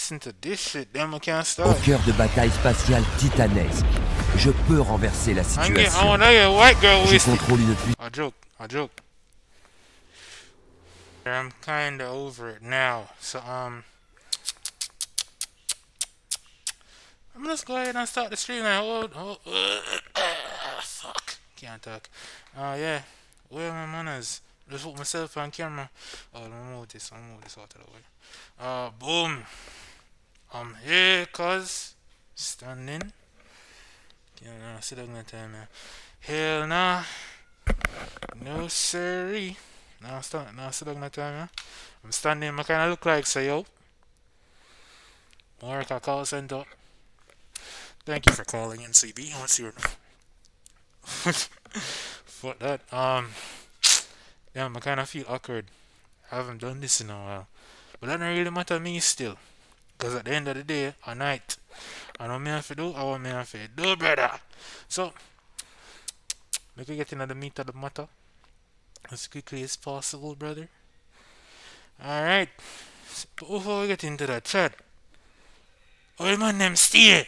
listen to this shit, then we can't Au start. cœur de bataille spatiale titanesque, je peux renverser la I situation. wanna hear white girl Je wasted. contrôle une puissance. I joke. I'm kinda over it now. So I'm just go ahead and start the stream now. Fuck. Can't talk. Yeah. Where are my manners? Just put myself on camera. Oh, let me move this out of the way. Boom. I'm here, cuz. Standing. Yeah, sit down that time, man. Hell nah. No siree. Nah, sit down that time, man. I'm standing, I kinda look like, say, yo. Work a call center. Thank you for calling in, CB. What's your Fuck that. Yeah, I kind of feel awkward. I haven't done this in a while. But that don't really matter to me still. Because at the end of the day, at night, I know what I have to do, I want me have to do, brother. So, we can get into the meat of the matter as quickly as possible, brother. Alright. So before we get into that chat, old man them stay.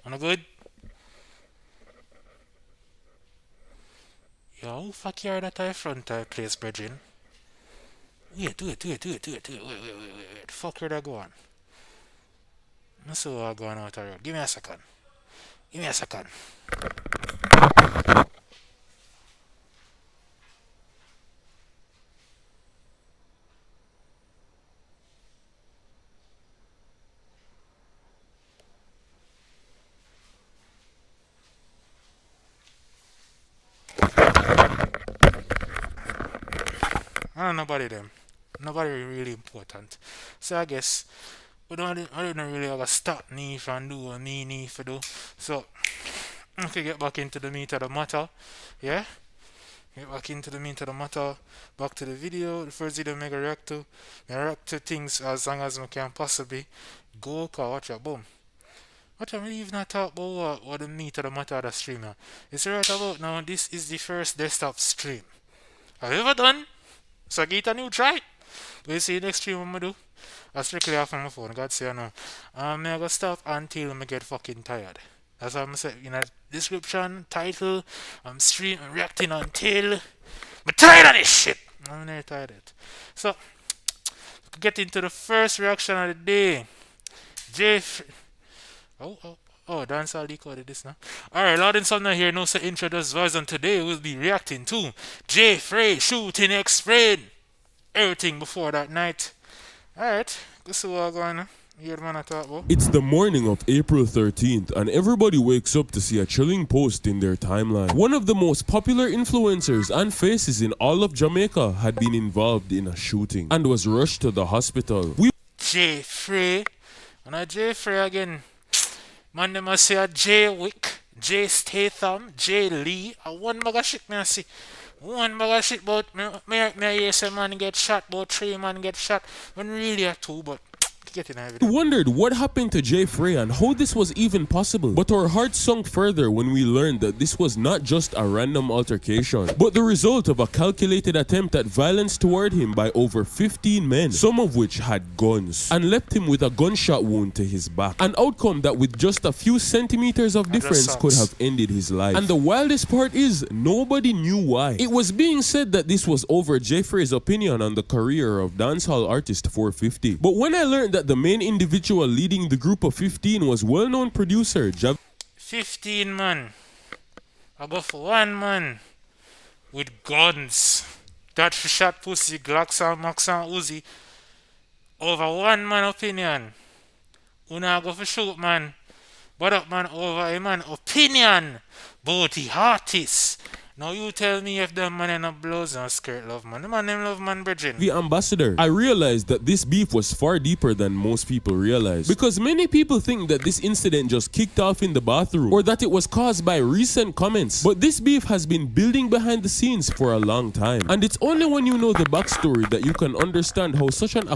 Wanna good? Yo, who fuck you that I front place, brethren? Wait. Wait. The fuck where that go on? I see what going out of here. Give me a second. I don't know nobody them. Nobody really important. So I guess I don't really have to stop me from do what me need to do. So if we get back into the meat of the matter, yeah? Get back into the meat of the matter, back to the video. The first video I react to. I react to things as long as I can possibly. Go, cause watch out, boom. Watch out, we even not talk about what the meat of the matter of the streamer. It's right about now, this is the first desktop stream I've ever done. So get a new try. We'll see the next stream I'm gonna do. I strictly off on my phone, God say I know. I'm gonna stop until I get fucking tired. That's what I'm saying. In the description, title, I'm reacting until I'm tired of this shit. I'm never tired of it. So, get into the first reaction of the day. Jeff. Oh, dancehall decoded this now. Alright, Lord and Son here, no say intro does voice, and today we'll be reacting to J. Frey shooting X-Frey. Everything before that night. Alright, let's see what going on. It's the morning of April 13th and everybody wakes up to see a chilling post in their timeline. One of the most popular influencers and faces in all of Jamaica had been involved in a shooting and was rushed to the hospital. J. Frey. And a J. Frey again. Man, they must say a J. Wick, J. Statham, J. Lee. A one bag of shit, me I see. One bag of shit about me hear say man get shot, about 3 man get shot. When really are 2, but getting We wondered what happened to J. Frey and how this was even possible. But our hearts sunk further when we learned that this was not just a random altercation, but the result of a calculated attempt at violence toward him by over 15 men, some of which had guns, and left him with a gunshot wound to his back. An outcome that with just a few centimeters of difference could have ended his life. And the wildest part is, nobody knew why. It was being said that this was over J. Frey's opinion on the career of dancehall artist 450. But when I learned that the main individual leading the group of 15 was well-known producer 15 man. I go for 1 man with guns that shot pussy Glocks and Max and Uzi over 1 man opinion. Una go for shoot man, but up man over a man opinion about the artist. Now you tell me if them man in a blouse and skirt love man. The man them love man brethren. The ambassador. I realized that this beef was far deeper than most people realize. Because many people think that this incident just kicked off in the bathroom or that it was caused by recent comments. But this beef has been building behind the scenes for a long time. And it's only when you know the backstory that you can understand how such an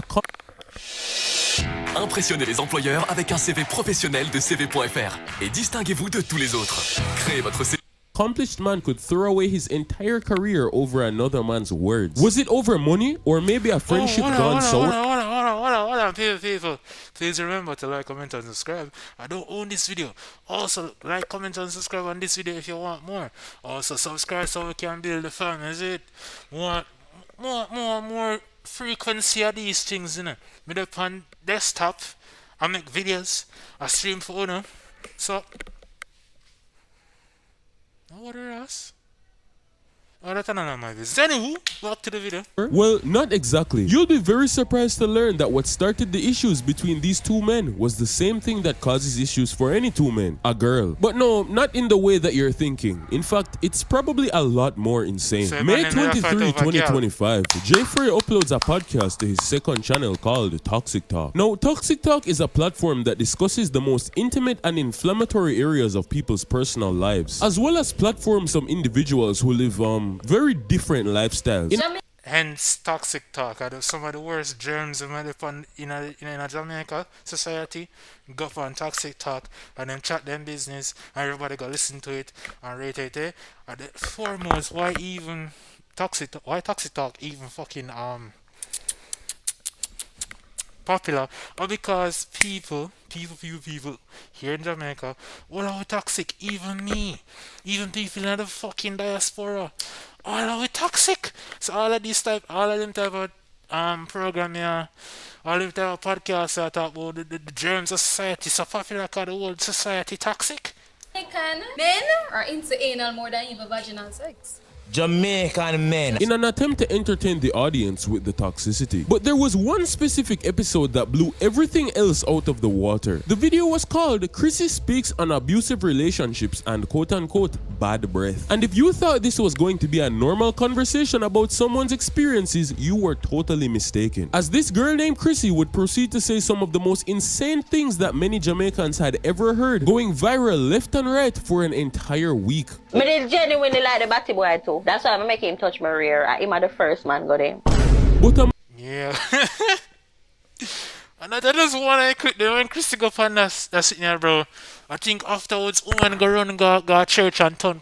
Impressionnez les employeurs avec un CV professionnel de CV.fr et distinguez-vous de tous les autres. Créez votre CV. Accomplished man could throw away his entire career over another man's words. Was it over money or maybe a friendship gone sour? Hold And people, please remember to like, comment, and subscribe. I don't own this video. Also, like, comment, and subscribe on this video if you want more. Also, subscribe so we can build the fam, is it? More frequency of these things, you know. Me up on desktop, I make videos, I stream for Uno. So, what else? Oh, that's none of my business. Anywho, back to the video. Well, not exactly. You'll be very surprised to learn that what started the issues between these two men was the same thing that causes issues for any two men, a girl. But no, not in the way that you're thinking. In fact, it's probably a lot more insane. So May man, then we 23, fight over 2025, Jay Frey uploads a podcast to his second channel called Toxic Talk. Now, Toxic Talk is a platform that discusses the most intimate and inflammatory areas of people's personal lives, as well as platforms some individuals who live very different lifestyles. Hence, toxic talk. I do some of the worst germs in a Jamaica society. Go up on toxic talk and then chat them business, and everybody go listen to it and rate it. And the foremost, why toxic talk even fucking popular? Or because people here in Jamaica, all are toxic. Even me, even people in the fucking diaspora, all are toxic. So all of them type of program here, all of them type of podcasts that talk about the germs of society so popular because the whole society toxic. Jamaican men are into anal more than even vaginal sex. Jamaican men. In an attempt to entertain the audience with the toxicity. But there was one specific episode that blew everything else out of the water. The video was called Chrissy Speaks on Abusive Relationships and quote-unquote bad breath. And if you thought this was going to be a normal conversation about someone's experiences, you were totally mistaken. As this girl named Chrissy would proceed to say some of the most insane things that many Jamaicans had ever heard, going viral left and right for an entire week. I did genuinely like the batty boy too. That's why I make him touch my rear. I'm the first man got him. But yeah. And I just want to quick there when Christy go on that sitting here, bro. I think afterwards, woman go run go church and turn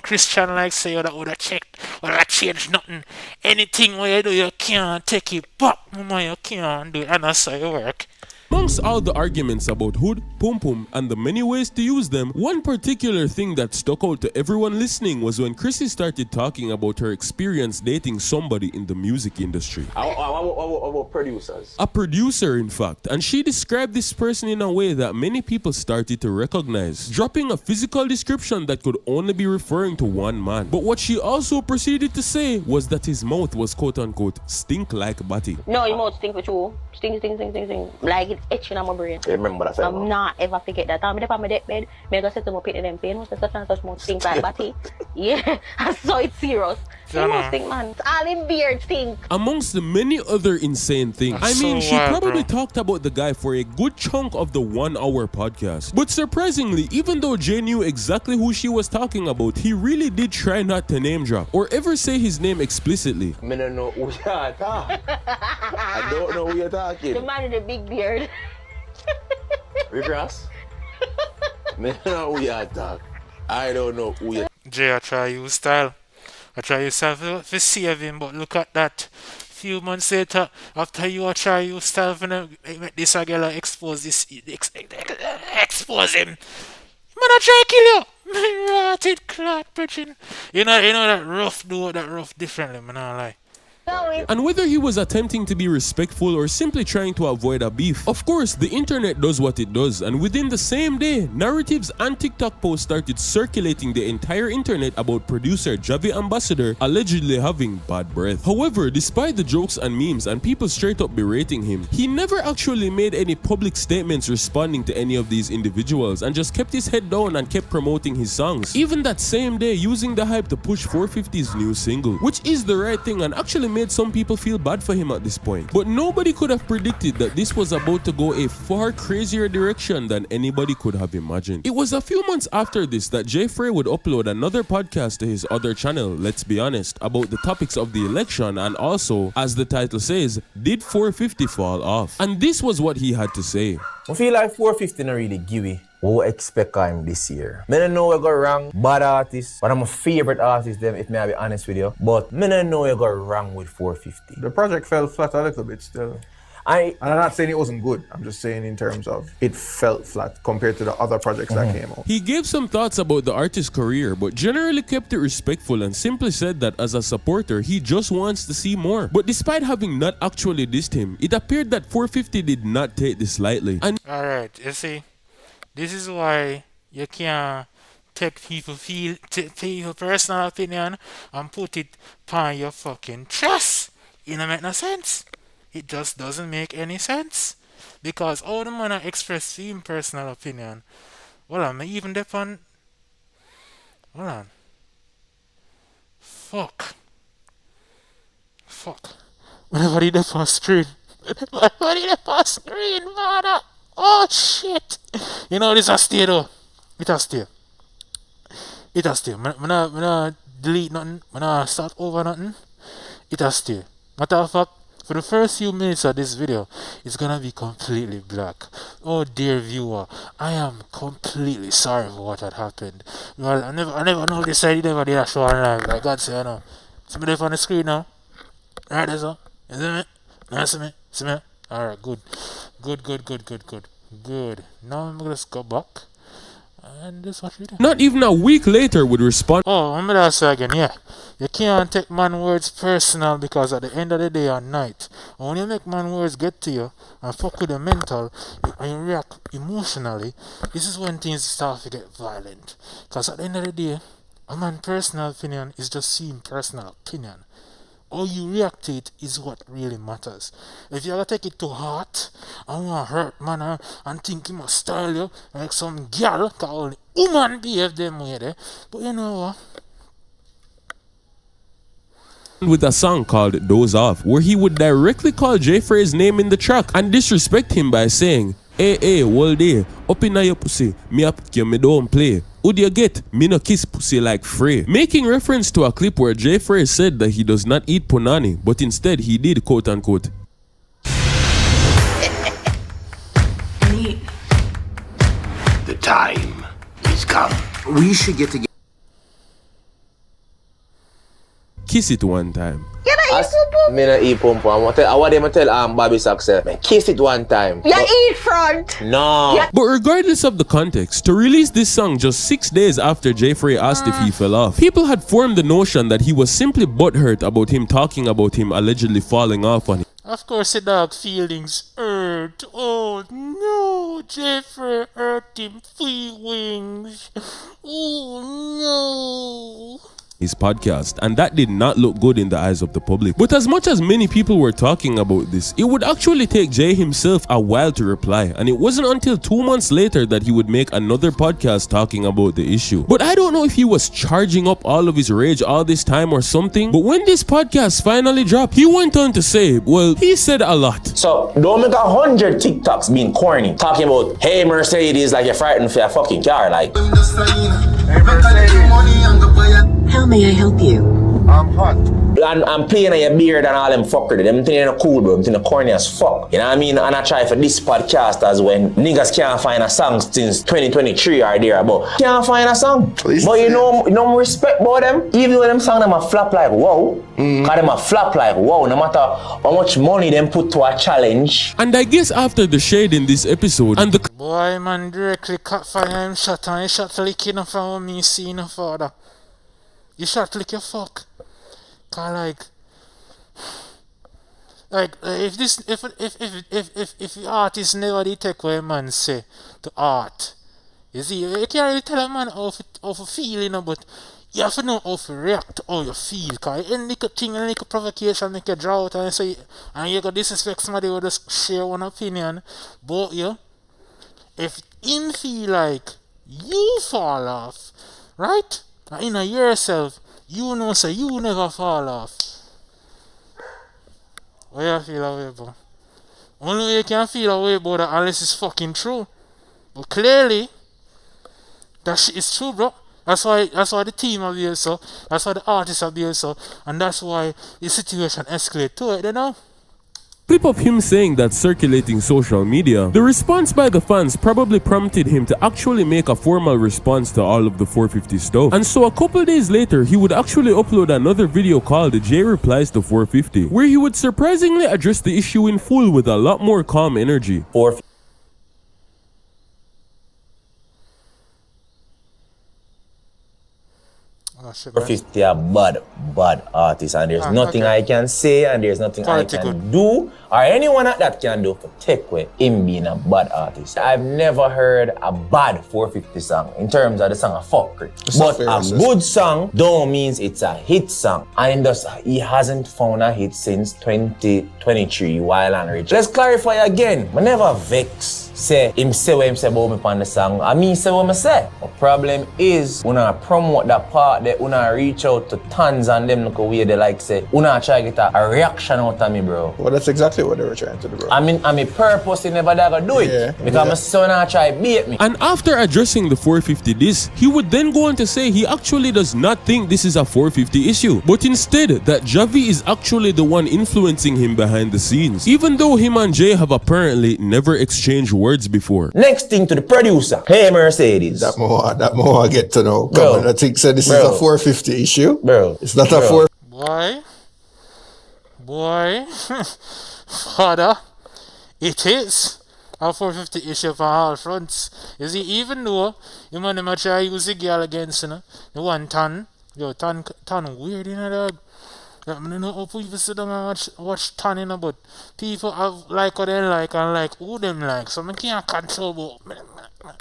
Christian like say that would have checked, would have changed nothing. Anything where you do, you can't take it back, mama, you can't do it, and that's how it work. Amongst all the arguments about hood, pum pum, and the many ways to use them, one particular thing that stuck out to everyone listening was when Chrissy started talking about her experience dating somebody in the music industry. About producers? A producer, in fact, and she described this person in a way that many people started to recognize, dropping a physical description that could only be referring to one man. But what she also proceeded to say was that his mouth was quote-unquote stink like batty. No, your mouth stink for you. Stink. Like it's itching on my brain. You remember that? I'm not ever forget that. I'm on my deathbed. Me go set them up in them pain. What's the such and such mouth stink like batty? Yeah, I saw it serious. Your mouth stink, man. It's all in beard stink. Amongst the many other insane things. That's I mean, so she wild, probably bro. talked about the guy for a good chunk of the 1 hour podcast. But surprisingly, even though Jay knew exactly who she was talking about, he really did try not to name drop or ever say his name explicitly. I don't know who you're talking. I don't know who you're talking. The man with the big beard. Rick Ross? I don't know who you're talking. I don't know who you're Jay, I try use style. I try yourself to save him, but look at that. Few months later, after you try use style to make this girl expose him. Man, I try to kill you. Rotted clot, bitchin'. You know that rough do that rough differently, man, I lie. And whether he was attempting to be respectful or simply trying to avoid a beef, of course, the internet does what it does, and within the same day, narratives and TikTok posts started circulating the entire internet about producer Javi Ambassador allegedly having bad breath. However, despite the jokes and memes and people straight up berating him, he never actually made any public statements responding to any of these individuals and just kept his head down and kept promoting his songs. Even that same day, using the hype to push 450's new single, which is the right thing and actually made some people feel bad for him at this point. But nobody could have predicted that this was about to go a far crazier direction than anybody could have imagined. It was a few months after this that Jay Frey would upload another podcast to his other channel, Let's Be Honest, about the topics of the election and also, as the title says, did 450 fall off? And this was what he had to say. I feel like 450 not really give it. What expect him this year? I don't know we got wrong bad artists, but I'm a favorite artist them if I be honest with you. But I don't know we got wrong with 450. The project fell flat a little bit still. I And I'm not saying it wasn't good. I'm just saying in terms of it felt flat compared to the other projects that came out. He gave some thoughts about the artist's career, but generally kept it respectful and simply said that as a supporter, he just wants to see more. But despite having not actually dissed him, it appeared that 450 did not take this lightly. And Alright, you see, this is why you can't take people personal opinion and put it on your fucking chest. It don't make no sense. It just doesn't make any sense. Because all the man express him personal opinion. Hold on, me even dep on. Hold on. Fuck. Whenever he dep on screen. Whenever he dep on screen, man. Oh shit. You know this a stay though. It a stay. It a stay. Me nah delete nothing. Me nah start over nothing. It a stay. Matter of fact, for the first few minutes of this video, it's gonna be completely black. Oh dear viewer, I am completely sorry for what had happened. Well, I never know this side, never did a show on live. Like God say, I know. See me there on the screen now? Right there, so. You see me? You see me? See me? Alright, good. Good. Now I'm gonna just go back. And this what we do. not even a week later would respond. Oh, I'm gonna say again, yeah. You can't take man words personal because at the end of the day or night, when you make man words get to you and fuck with the mental and you react emotionally, this is when things start to get violent. Because at the end of the day, a man's personal opinion is just seeing personal opinion. How you react to it is what really matters. If you ever take it to heart and want to hurt man and think you must style you like some girl, because only woman behave them way there. But you know what? With a song called Doze Off, where he would directly call Jay Frey's name in the track and disrespect him by saying, hey, all day, up in your pussy, me up you me don't play. Would you get me no kiss pussy like Frey? Making reference to a clip where Jay Frey said that he does not eat punani, but instead he did quote unquote. The time is come. We should get together. Kiss it one time. me not eat pum pum. I want them to tell Bobby Sacks, man, kiss it one time. You eat front. No. But regardless of the context, to release this song just 6 days after Jay Frey asked if he fell off, people had formed the notion that he was simply butthurt about him talking about him allegedly falling off on him. Of course, the dog feelings hurt. Oh no, Jeffrey hurt him feelings. Oh no. His podcast, and that did not look good in the eyes of the public. But as much as many people were talking about this, it would actually take Jay himself a while to reply, and it wasn't until 2 months later that he would make another podcast talking about the issue. But I don't know if he was charging up all of his rage all this time or something, but when this podcast finally dropped, he went on to say, well, he said a lot. So don't make 100 TikToks being corny, talking about, hey Mercedes, like you're frightened for a fucking car, like. Hey Mercedes. How may I help you? I'm hot. And I'm playing on your beard and all them fuckery. Them things ain't cool, bro. Them things corny as fuck. You know what I mean? And I try for this podcast as when niggas can't find a song since 2023 or there, but can't find a song. But you know respect about them. Even when them song them a flop like wow. Cause them a flop like wow. No matter how much money them put to a challenge. And I guess after the shade in this episode and the Boy, man, directly cut fire him shot and he shot lick enough for me see no further. You shot lick your fuck. Cause like if the artist never did take what a man say to art, you see, you can't really tell a man how to feel, you know, but you have to know how to react to how you feel. Cause any little thing, any little provocation make you draw out and say, and you go disrespect somebody who just share one opinion, but you, if him feel like you fall off, right? And in yourself, you know, say you never fall off. Where you feel away, bro? Only way you can feel away about that unless it's fucking true. But clearly, that shit is true, bro. That's why the team are here, so. That's why the artists are here, so. And that's why the situation escalated to it, you know? clip of him saying that circulating social media, the response by the fans probably prompted him to actually make a formal response to all of the 450 stuff. And so a couple days later, he would actually upload another video called Jay Replies to 450, where he would surprisingly address the issue in full with a lot more calm energy. 450 are bad artists, and there's nothing I can say, and there's nothing I can do, or anyone at that can do for take away him being a bad artist. I've never heard a bad 450 song in terms of the song of fuckery. But a good song don't means it's a hit song. And he hasn't found a hit since 2023 while on Rich. Let's clarify again. I never vex say him say what him say about me on the song. I mean say what I say. The problem is when I promote that part that when I reach out to tons and them look away they like say when I try to get a reaction out of me, bro. Well, that's exactly what they were trying to do, bro. I mean purposely never gonna do it. Because my son I try to beat me. And after addressing the 450 diss, he would then go on to say he actually does not think this is a 450 issue, but instead that Javi is actually the one influencing him behind the scenes, even though him and Jay have apparently never exchanged words before. Next thing to the producer. Hey Mercedes. That more I get to know. Come on, I think so this is a 450 issue. Bro. It's not a 4. Boy. Father. It is a 450 issue for all fronts. You see, even though you man them try use the girl against the one ton. Yo, ton weird, you know, dog. I don't know how people sit down and watch ton, you know, but people have like what they like and like who them like. So I can't control, but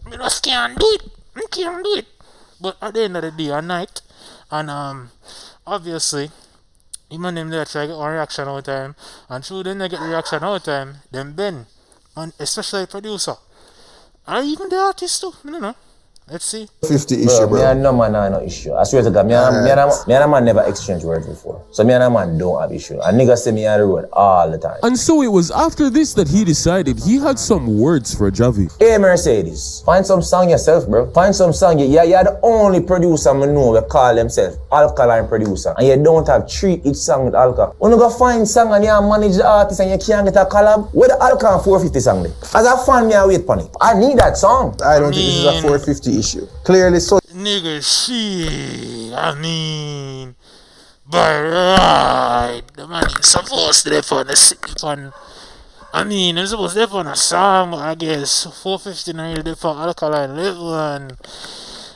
I just can't do it. I can't do it. But at the end of the day, at night, and obviously, even them there try to get one reaction all the time, and through them they get reaction all the time, then Ben, and especially the producer, and even the artist too, I don't know. Let's see. 50 issue, bro. Me and no man have no issue. I swear to God, me and a man never exchanged words before. So me and a man don't have issue. And niggas say me on the road all the time. And so it was after this that he decided he had some words for Javi. Hey Mercedes, find some song yourself, bro. Find some song. You're the only producer I know that call themselves alkaline producer. And you don't have 3 each song with Alka. When you go find song and you manage the artist and you can't get a collab, where the Alka and 450 song there? As a fan, me I wait for it. I need that song. I don't think this is a 450 issue. Clearly so. Nigga, shit. I mean, by right, the man is supposed to live on the sleep on. I mean, he's supposed to live on a song, I guess. 450 now, he'll live on alkaline level, and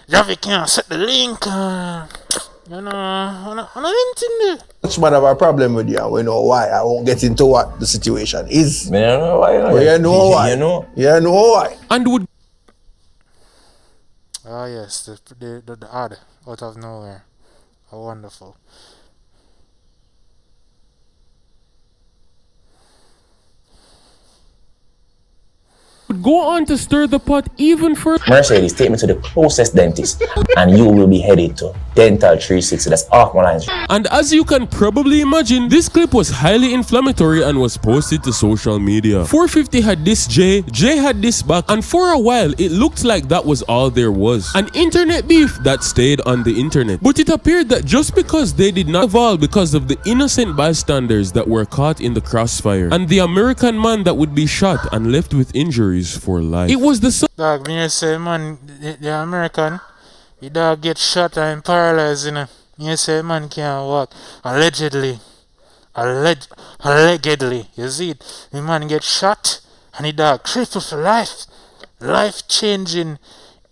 Javi can't set the link. You know, I'm not anything there. Much man have a problem with you, and we know why. I won't get into what the situation is. Me don't know why. You know why. You know why. And would. Ah yes, the ad out of nowhere. How wonderful. Would go on to stir the pot even further. Mercedes, take me to the closest dentist and you will be headed to Dental 360. That's off my lines. And as you can probably imagine, this clip was highly inflammatory and was posted to social media. 450 had this Jay had this back, and for a while it looked like that was all there was. An internet beef that stayed on the internet. But it appeared that just because they did not evolve because of the innocent bystanders that were caught in the crossfire, and the American man that would be shot and left with injuries for life. It was the dog, me say man, the American, the dog get shot and paralyzed, you know. Me say man can't walk. Allegedly, you see it. The man get shot and the dog crippled for life. Life-changing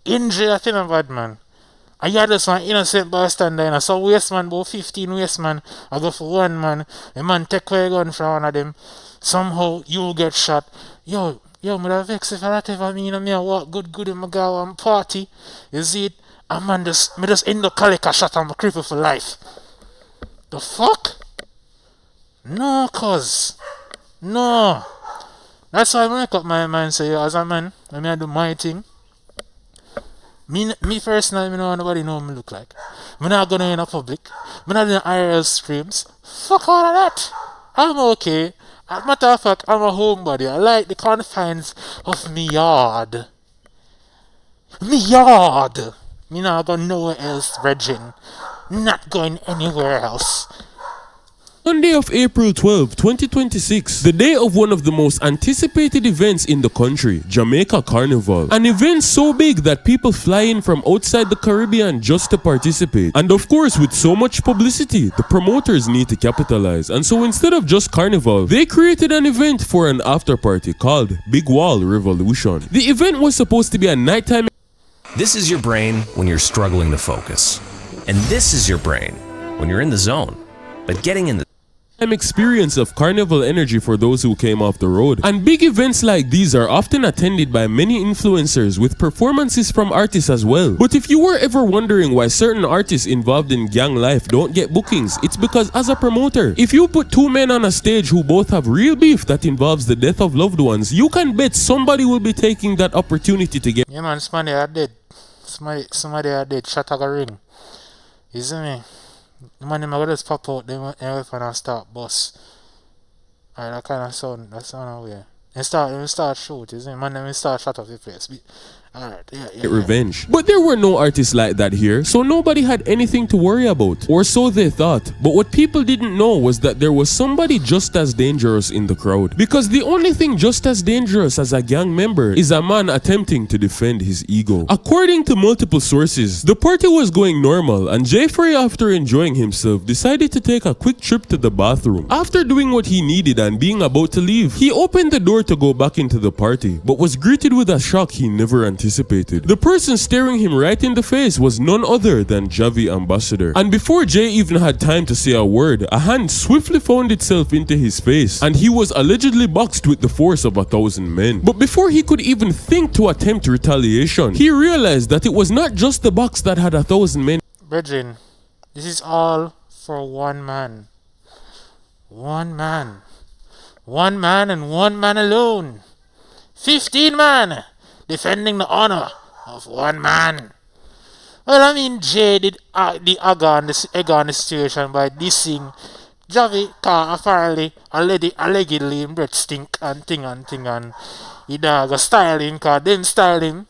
injury, I think of bad man. I had this one innocent bystander, and I saw waste man, about 15 waste man. I go for one man. The man take away a gun from one of them. Somehow you get shot. Yo, me da vex if I not ever mean me I walk good in my go and party. You see it? And man me just end up calica shot and I'm crippled for life. The fuck? No, cuz. No. That's why I make up my mind say, as a man, when I do my thing, me personally, I know nobody know me look like. Me not gonna in a public. Me not doing IRL streams. Fuck all of that. I'm okay. As a matter of fact, I'm a homebody. I like the confines of me yard. Me yard! Me not going nowhere else, Regin. Not going anywhere else. Monday of April 12, 2026, the day of one of the most anticipated events in the country, Jamaica Carnival. An event so big that people fly in from outside the Caribbean just to participate. And of course, with so much publicity, the promoters need to capitalize. And so instead of just Carnival, they created an event for an after party called Big Wall Revolution. The event was supposed to be a nighttime. This is your brain when you're struggling to focus. And this is your brain when you're in the zone. But getting in the experience of carnival energy for those who came off the road. And big events like these are often attended by many influencers with performances from artists as well. But if you were ever wondering why certain artists involved in gang life don't get bookings, it's because as a promoter, if you put two men on a stage who both have real beef that involves the death of loved ones, you can bet somebody will be taking that opportunity to get. Yeah man, somebody are dead. Somebody are dead. Shot a ring. You see me? The man them a just pop out them weapon and start bust. Alright, that kind of sound, that sound away. And start shoot, you see? Man them start shot off the place. Alright, yeah. Revenge. But there were no artists like that here, so nobody had anything to worry about. Or so they thought. But what people didn't know was that there was somebody just as dangerous in the crowd. Because the only thing just as dangerous as a gang member is a man attempting to defend his ego. According to multiple sources, the party was going normal and Jeffrey, after enjoying himself, decided to take a quick trip to the bathroom. After doing what he needed and being about to leave, he opened the door to go back into the party, but was greeted with a shock he never anticipated. The person staring him right in the face was none other than Javi Ambassador. And before Jay even had time to say a word, a hand swiftly found itself into his face and he was allegedly boxed with the force of 1,000 men. But before he could even think to attempt retaliation, he realized that it was not just the box that had 1,000 men. Brethren, this is all for one man. One man. One man and one man alone. 15 men defending the honor of one man. Well, I mean, Jay did the egg on the situation by dissing Javi, car apparently allegedly in breath stink and thing and he dog style him, car then style him.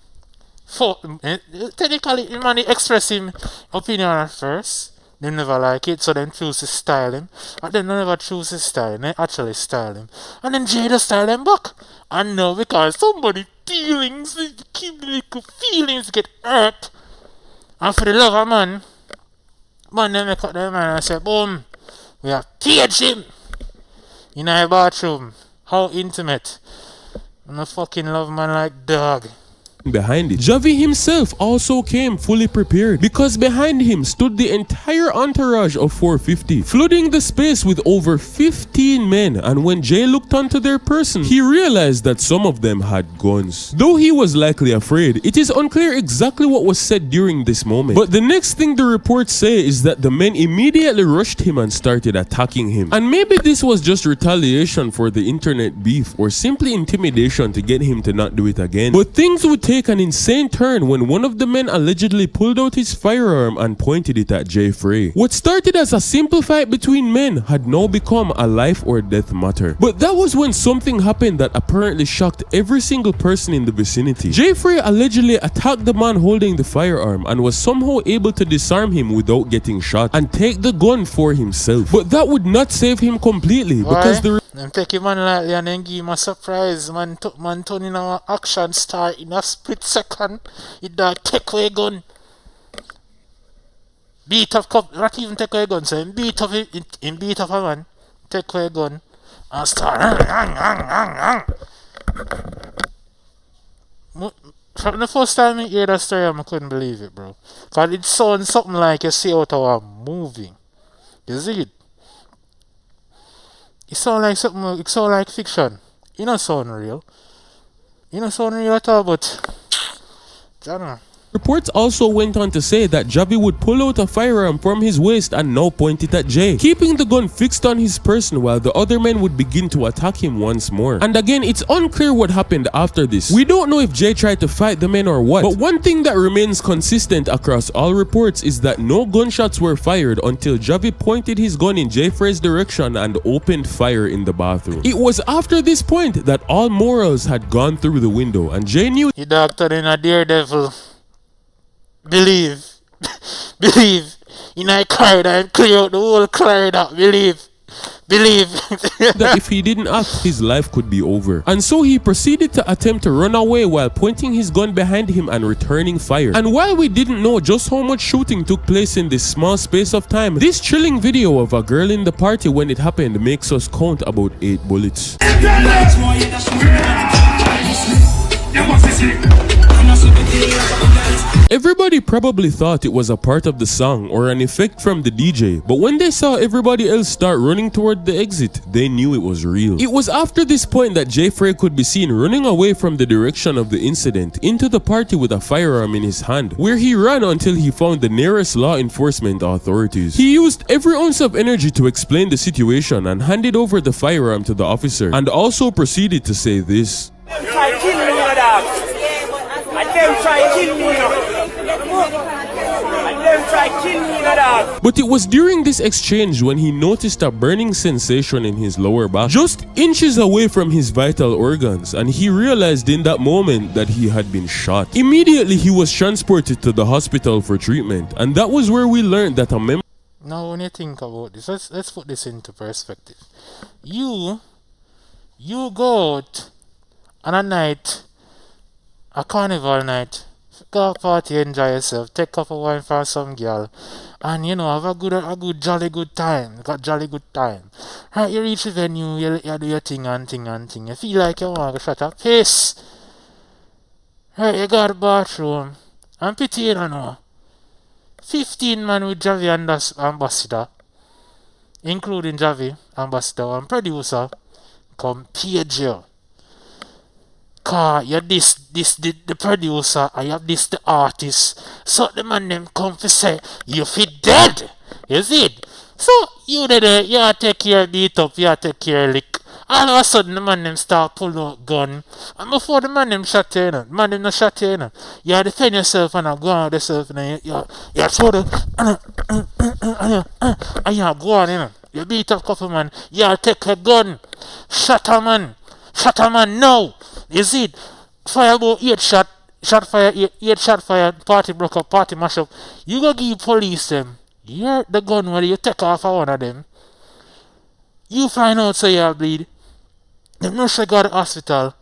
Technically, the man express him opinion at first. They never like it, so then choose to style him. And then they never choose to style him, they actually style him. And then Jay just style him back. And now because somebody feelings get hurt. And for the love of man they make up their man and say, boom, we have caged him in our bathroom. How intimate. And I fucking love man like dog. Behind it, Javi himself also came fully prepared because behind him stood the entire entourage of 450, flooding the space with over 15 men. And when Jay looked onto their person, he realized that some of them had guns. Though he was likely afraid, it is unclear exactly what was said during this moment. But the next thing the reports say is that the men immediately rushed him and started attacking him. And maybe this was just retaliation for the internet beef or simply intimidation to get him to not do it again. But things would take an insane turn when one of the men allegedly pulled out his firearm and pointed it at Jay Frey. What started as a simple fight between men had now become a life or death matter. But that was when something happened that apparently shocked every single person in the vicinity. Jay Frey allegedly attacked the man holding the firearm and was somehow able to disarm him without getting shot and take the gun for himself. But that would not save him completely because the them take him man lightly and then give him a surprise. Man turn in our action star in a split second. He dog take away gun. Beat up cup, not even take away gun, so him beat up in beat up a man, take away gun and start. From the first time I hear that story, I couldn't believe it, bro. Cause it sounds something like you see out of a movie. You see it? It sound like something, it sound like fiction. It don't sound real. It don't sound real at all, but I don't know. Reports also went on to say that Javi would pull out a firearm from his waist and now point it at Jay, keeping the gun fixed on his person while the other men would begin to attack him once more. And again, it's unclear what happened after this. We don't know if Jay tried to fight the men or what, but one thing that remains consistent across all reports is that no gunshots were fired until Javi pointed his gun in Jay Frey's direction and opened fire in the bathroom. It was after this point that all morals had gone through the window and Jay knew he doctor in a daredevil. Believe in I cried and clear out the whole cried out. Believe Believe. that if he didn't act, his life could be over. And so he proceeded to attempt to run away while pointing his gun behind him and returning fire. And while we didn't know just how much shooting took place in this small space of time, this chilling video of a girl in the party when it happened makes us count about 8 bullets. Everybody probably thought it was a part of the song or an effect from the DJ, but when they saw everybody else start running toward the exit, they knew it was real. It was after this point that Jay Frey could be seen running away from the direction of the incident into the party with a firearm in his hand, where he ran until he found the nearest law enforcement authorities. He used every ounce of energy to explain the situation and handed over the firearm to the officer, and also proceeded to say this. But it was during this exchange when he noticed a burning sensation in his lower back, just inches away from his vital organs, and he realized in that moment that he had been shot. Immediately he was transported to the hospital for treatment, and that was where we learned that a member. Now when you think about this, let's put this into perspective. You go out on a night, a carnival night, go party, enjoy yourself, take up a wine for some girl, and have a good jolly good time. Got jolly good time. Right, you reach the venue, you do your thing. You feel like you want to shut up piss. Right, you go to the bathroom, and pity you don't know. 15 man with Javi and ambassador, including Javi, ambassador and producer, come page you. Cause you're the producer, and you have this the artist. So the man them come to say, you feel dead. You see it? So you there, you take care of beat up, you take care of lick. All of a sudden the man them start pull out gun. And before the man them shot you, the man them not shot you, you defend yourself and go on yourself and you throw the and you go on, you beat up couple man, you take a gun, shot a man now. You see it? Fire about 8 shot fire, party broke up, party mash up. You go give police them. You're the gun where you take off one of them. You find out so you'll bleed. Them no sure go to the hospital.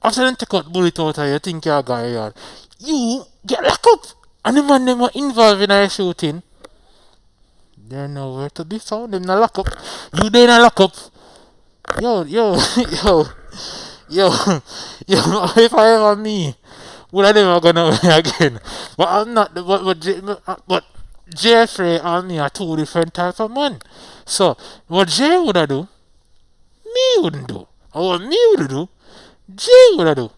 After them take out bullet out of you, think you're a guy yard. You get locked up. And the man them were involved in a shooting. They're nowhere to be found. Them not lock up. You they not lock up. Yo, if I ever me, would I never gonna win again? But I'm not. But Jeffrey and me are 2 different type of man. So what Jay would I do, me wouldn't do. Or what me would do, Jay would I do.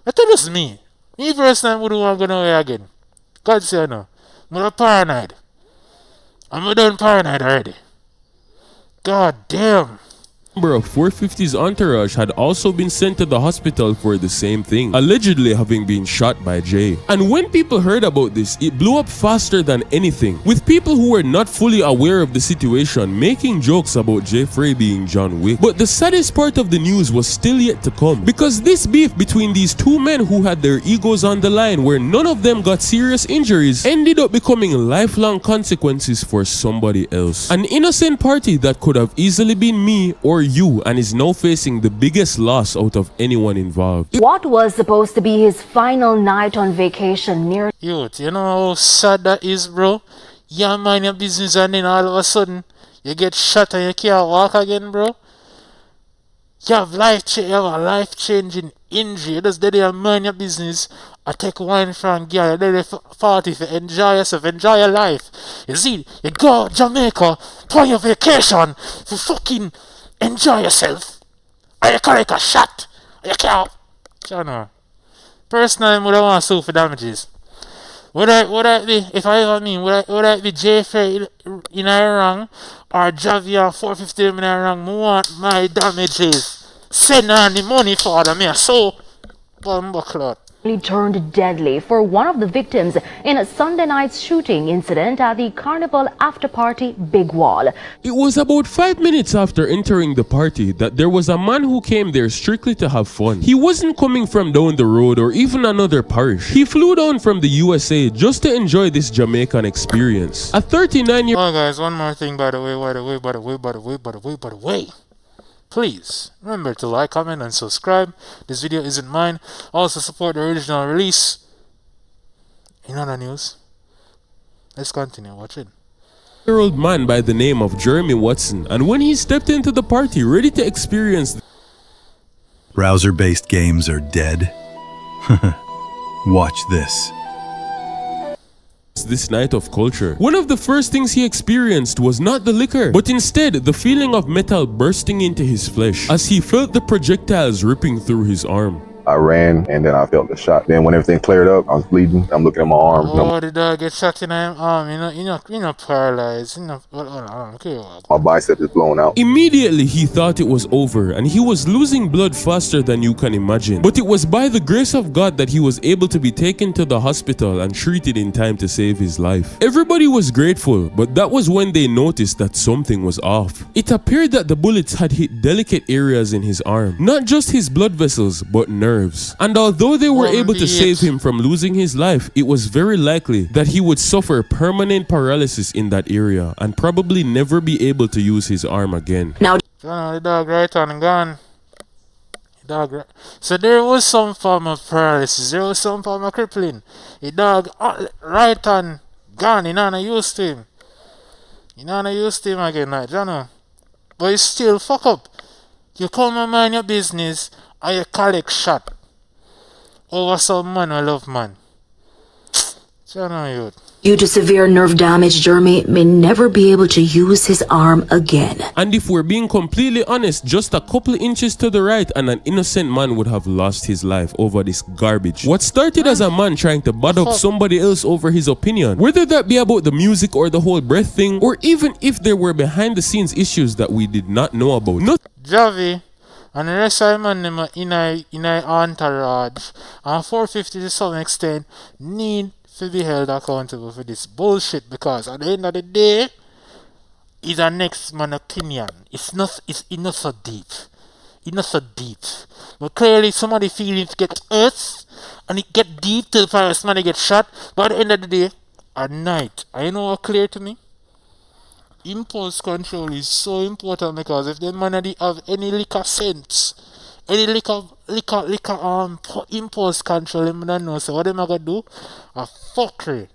That's just me. Me personally wouldn't want to go away again. God say no. I'm paranoid. I'm done paranoid already. God damn. Member of 450's entourage had also been sent to the hospital for the same thing, allegedly having been shot by Jay. And when people heard about this, it blew up faster than anything, with people who were not fully aware of the situation making jokes about Jay Frey being John Wick. But the saddest part of the news was still yet to come, because this beef between these 2 men who had their egos on the line, where none of them got serious injuries, ended up becoming lifelong consequences for somebody else. An innocent party that could have easily been me or you, and is now facing the biggest loss out of anyone involved. What was supposed to be his final night on vacation near Youth, you know how sad that is, bro? You mind your business and then all of a sudden you get shot and you can't walk again, bro. You have a life-changing injury. You just there mind your business. I take wine from girl, you there for party to enjoy yourself, enjoy your life. You see, you go to Jamaica for your vacation to fucking enjoy yourself. And you collect a shot. You can't. You know. Personally, I would want to sue for damages. Would I be, if I ever mean, would I be Jay Frey in a wrong or Javi or 450 in a wrong? I want my damages. Send on the money for them here. So, bumbuckler. turned deadly for one of the victims in a Sunday night's shooting incident at the Carnival after party Big Wall. It was about 5 minutes after entering the party that there was a man who came there strictly to have fun. He wasn't coming from down the road or even another parish. He flew down from the USA just to enjoy this Jamaican experience. A 39-year-old... Oh guys, one more thing by the way. Please remember to like, comment, and subscribe. This video isn't mine. Also support the original release. In other news, let's continue watching. Old man by the name of Jeremy Watson, and when he stepped into the party ready to experience browser-based games are dead. Watch this. This night of culture, one of the first things he experienced was not the liquor, but instead the feeling of metal bursting into his flesh as he felt the projectiles ripping through his arm. I ran and then I felt the shot. Then when everything cleared up, I was bleeding. I'm looking at my arm. Oh, the dog get shot in his arm. You're not paralyzed. My bicep is blown out. Immediately he thought it was over and he was losing blood faster than you can imagine. But it was by the grace of God that he was able to be taken to the hospital and treated in time to save his life. Everybody was grateful, but that was when they noticed that something was off. It appeared that the bullets had hit delicate areas in his arm, not just his blood vessels, but nerves. And although they were able to save him from losing his life, it was very likely that he would suffer permanent paralysis in that area and probably never be able to use his arm again. Now, the dog right on gone. So there was some form of paralysis, there was some form of crippling. The dog right on gone, you know, not used to him. You know, not used to him again, like, you know. But it's still fuck up. You come and mind your business and you collect shot over some man I love man. Due to severe nerve damage, Jeremy may never be able to use his arm again. And if we're being completely honest, just a couple inches to the right and an innocent man would have lost his life over this garbage. What started as a man trying to butt up somebody else over his opinion, whether that be about the music or the whole breath thing, or even if there were behind the scenes issues that we did not know about. Javi and the rest of them in a entourage and 450 to some extent need to be held accountable for this bullshit, because at the end of the day is our next man opinion. It's not so deep. It's not so deep. But clearly somebody feelings get hurt and it get deep till the first man get shot. But at the end of the day, at night, I know what clear to me. Impulse control is so important, because if the man have any liquor sense, any liquor impulse control, them don't know. So what them gonna do? A fuckery,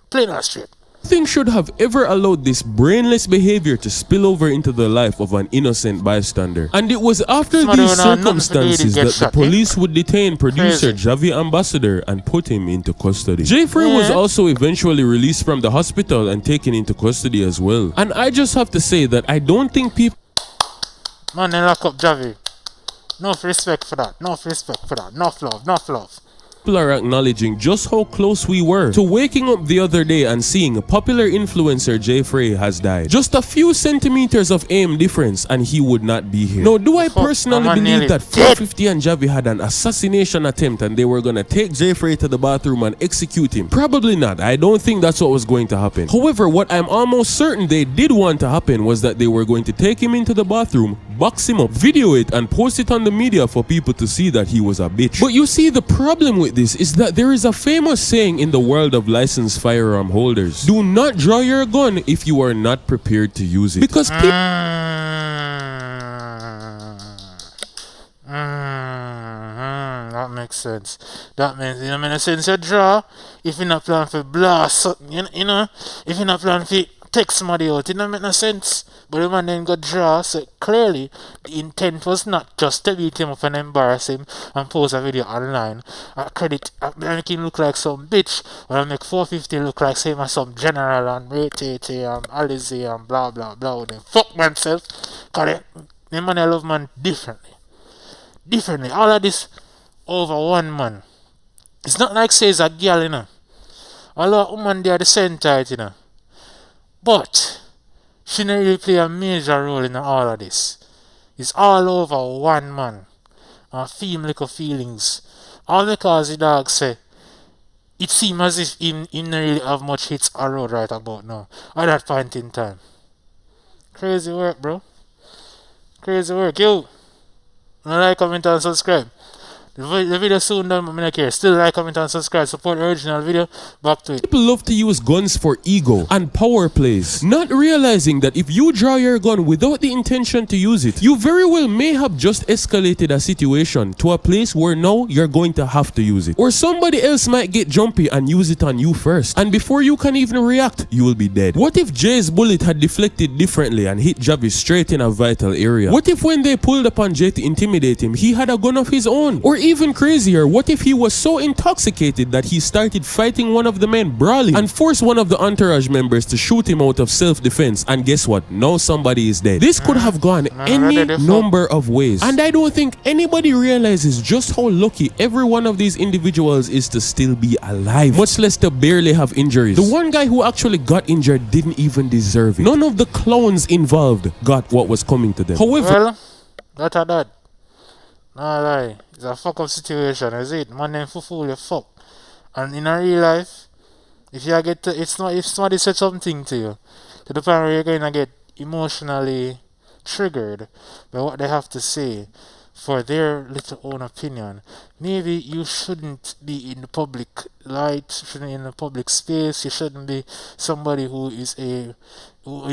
plain and straight. Nothing should have ever allowed this brainless behavior to spill over into the life of an innocent bystander. And it was after these circumstances that the police would detain producer Javi Ambassador and put him into custody. Jeffrey was also eventually released from the hospital and taken into custody as well. And I just have to say that I don't think people... Man, they lock up Javi. Enough respect for that. Enough love. People are acknowledging just how close we were to waking up the other day and seeing a popular influencer Jeffrey has died. Just a few centimeters of aim difference and he would not be here. Now, do I personally believe that 450 and Javi had an assassination attempt and they were gonna take Jeffrey to the bathroom and execute him? Probably not. I don't think that's what was going to happen. However, what I'm almost certain they did want to happen was that they were going to take him into the bathroom, box him up, video it, and post it on the media for people to see that he was a bitch. But you see, the problem with this is that there is a famous saying in the world of licensed firearm holders: do not draw your gun if you are not prepared to use it. Because people... That makes sense. That means, in a sense, you draw if you're not planning for blast something, you know, if you're not planning for take somebody out, it don't make no sense. But the man then got draw, so clearly the intent was not just to beat him up and embarrass him and post a video online. I make him look like some bitch, or I make 450 look like same as some general and Ray-Tate and Alizé and blah blah blah with them. Fuck myself, cause the man I love man differently. All of this over one man. It's not like say it's a girl, you know. A lot of women they are the same type, you know. But she didn't really play a major role in all of this. It's all over one man. and feel little feelings. All because the dog say it seems as if him not really have much hits on road right about now. At that point in time. Crazy work, bro. Crazy work. Yo, like, comment and subscribe. The video soon done, but I don't care. Still like, comment and subscribe. Support the original video. Back to it. People love to use guns for ego and power plays, not realizing that if you draw your gun without the intention to use it, you very well may have just escalated a situation to a place where now you're going to have to use it. Or somebody else might get jumpy and use it on you first, and before you can even react, you will be dead. What if Jay's bullet had deflected differently and hit Javi straight in a vital area? What if when they pulled upon Jay to intimidate him, he had a gun of his own? Or even crazier, what if he was so intoxicated that he started fighting one of the men brawling and forced one of the entourage members to shoot him out of self-defense, and guess what? Now somebody is dead. This could have gone any number of ways, and I don't think anybody realizes just how lucky every one of these individuals is to still be alive, much less to barely have injuries. The one guy who actually got injured didn't even deserve it. None of the clowns involved got what was coming to them. However, well, that. Nah, lie. It's a fuck up situation, is it? Man, them fool you fuck. And in a real life, if you get to, if somebody said something to you, to the point where you're gonna get emotionally triggered by what they have to say for their little own opinion, maybe you shouldn't be in the public light, shouldn't be in the public space. You shouldn't be somebody who is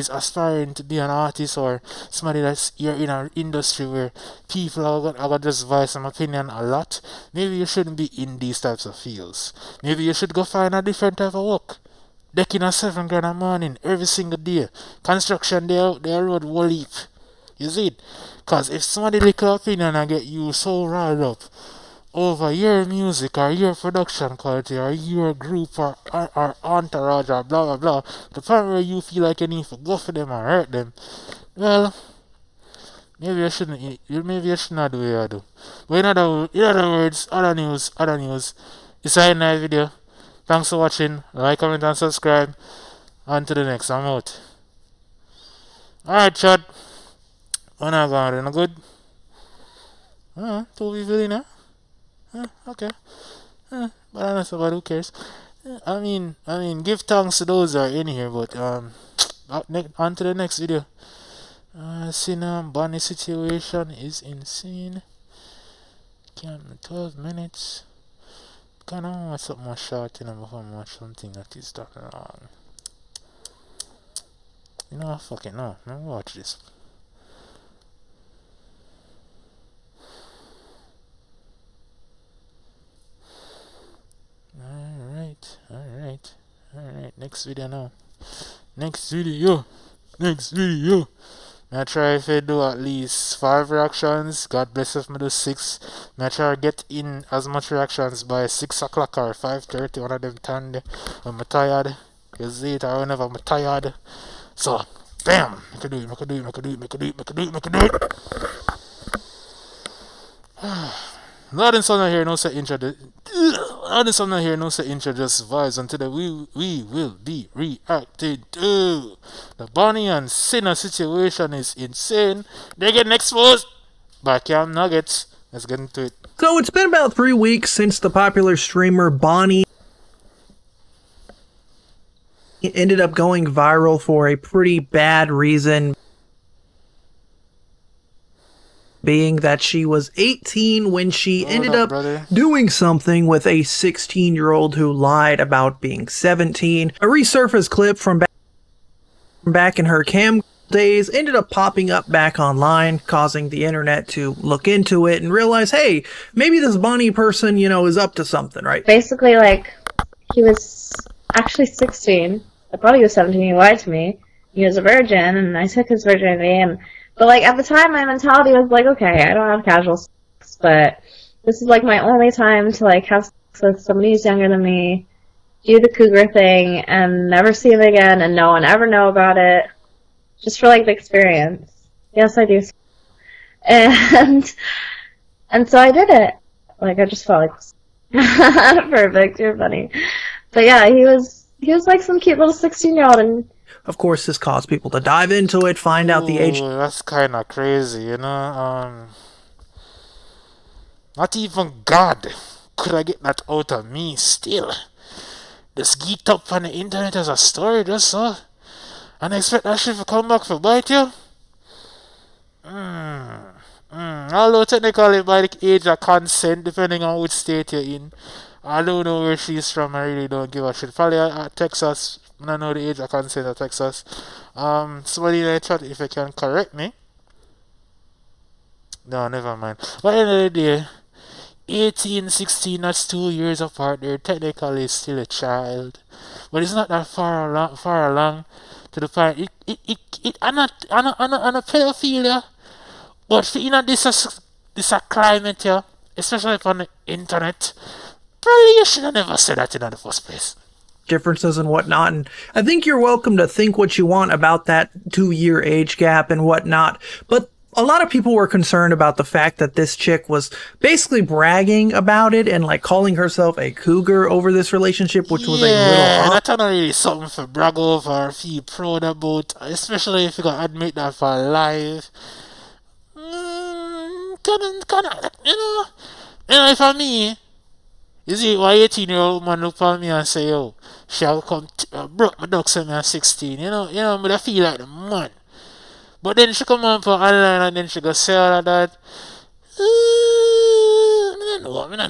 aspiring to be an artist, or somebody that's you're in an industry where people are gonna just voice some opinion a lot. Maybe you shouldn't be in these types of fields. Maybe you should go find a different type of work. Decking at 7 grand a morning every single day. Construction they road whole heap. You see it? Cause if somebody little opinion and get you so riled up over your music or your production quality or your group or entourage or blah blah blah, the point where you feel like you need to go for them or hurt them, well, maybe you shouldn't not do what you do. But in other words, other news. It's a nice video. Thanks for watching. Like, comment and subscribe. On to the next. I'm out. Alright, chat. When I got it, good? 2 people in there? Okay. But I know somebody who cares. I mean, give thanks to those who are in here, but on to the next video. See now, Bonnie situation is insane. 12 minutes. Kinda want something more short, before I watch something that is done wrong. You know, fuck it, no. Let me watch this. Alright, next video now. Next video. I try if I do at least 5 reactions. God bless if I do 6. I try to get in as much reactions by 6 o'clock or 5:30. One of them time when I'm tired. You see it or whenever I'm tired. So, bam! I can do it. Lord and Son not here, no say intro. Lord and Son not here, no say intro, just vibes until we will be reacting to. The Bonnie and Sinner situation is insane. They're getting exposed by Cam Nuggets. Let's get into it. So it's been about 3 weeks since the popular streamer Bonnie ended up going viral for a pretty bad reason, being that she was 18 when she ended up doing something with a 16-year-old who lied about being 17. A resurfaced clip from back in her cam days ended up popping up back online, causing the internet to look into it and realize, hey, maybe this Bonnie person, is up to something, right? Basically, he was actually 16. I thought he was 17. He lied to me. He was a virgin, and I took his virginity, but, at the time, my mentality was okay, I don't have casual sex, but this is, my only time to, have sex with somebody who's younger than me, do the cougar thing, and never see him again, and no one ever know about it, just for, the experience. Yes, I do. And so I did it. I just felt perfect, you're funny. But, yeah, he was some cute little 16-year-old, and of course, this caused people to dive into it, find out the age. That's kind of crazy, Not even God could I get that out of me still. Just geeked up on the internet as a story just so. And expect that shit to come back for bite you? Although technically by the age of consent, depending on which state you're in. I don't know where she's from, I really don't give a shit. Probably at Texas. I don't know the age of consent at Texas. Somebody in the chat, if you can correct me. No, never mind. But at the end of the day, 18, 16, that's 2 years apart. They're technically still a child. But it's not that far along to the point. I'm not pedophilia. But you know, this a climate here, especially on the internet. Probably you should have never said that in the first place. Differences and whatnot, and I think you're welcome to think what you want about that 2-year age gap and whatnot, but a lot of people were concerned about the fact that this chick was basically bragging about it and like calling herself a cougar over this relationship, which was a little off. That's not really something for brag over or feel proud about, especially if you gotta admit that for life. You know, for me, you see, why 18-year-old man look at me and say, yo, shall come broke my ducks when I'm 16, you know, but I feel like the man. But then she come on for online and then she go say all of that. I don't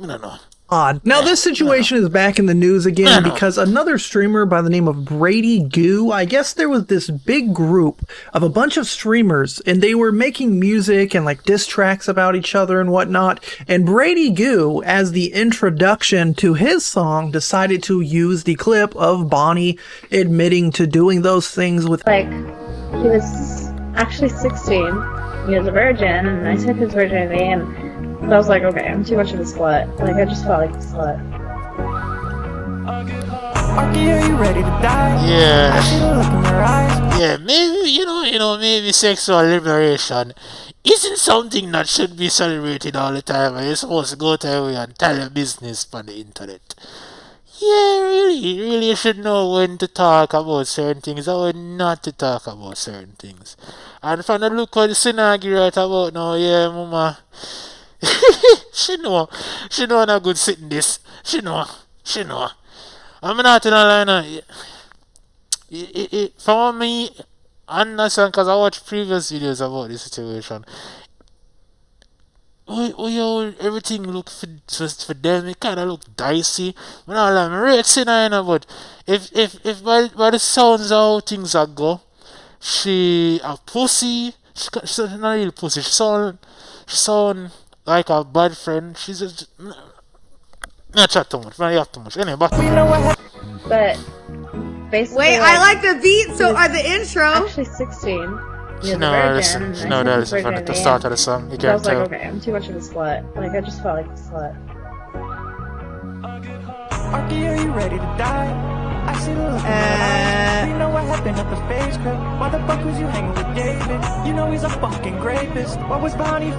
know. Odd. Now this situation is back in the news again because another streamer by the name of Brady Goo, I guess there was this big group of a bunch of streamers and they were making music and like diss tracks about each other and whatnot, and Brady Goo, as the introduction to his song, decided to use the clip of Bonnie admitting to doing those things with like he was actually 16, he was a virgin, and I took his virginity, and I was like, okay, I'm too much of a slut. Like, I just felt like a slut. Are you ready to die? Yeah, maybe, maybe sexual liberation isn't something that should be celebrated all the time. You're supposed to go to away and tell your business on the internet. Yeah, really, you should know when to talk about certain things and when not to talk about certain things. And from the look what the synagogue right about now, yeah, mama. she know I'm a good sitting this. She know. I'm not in a line. For me, I understand because I watched previous videos about this situation. Everything look for them. It kind of look dicey. When I'm right sinner, but if by the sounds of how things are go, she a pussy. She's not really pussy. She sound like a bad friend. She's just not chat too much. Not have too much. Anyway, but basically, wait, I like the beat. So are the intro? Actually, 16. She know listen from the start of the song. You So I can't was like, tell. okay, I'm too much of a slut. Like, I just felt like a slut. Are you ready to die? I see the look in your eyes. You know what happened at the face crib. Why the fuck was you hanging with David? You know he's a fucking rapist. What was Bonnie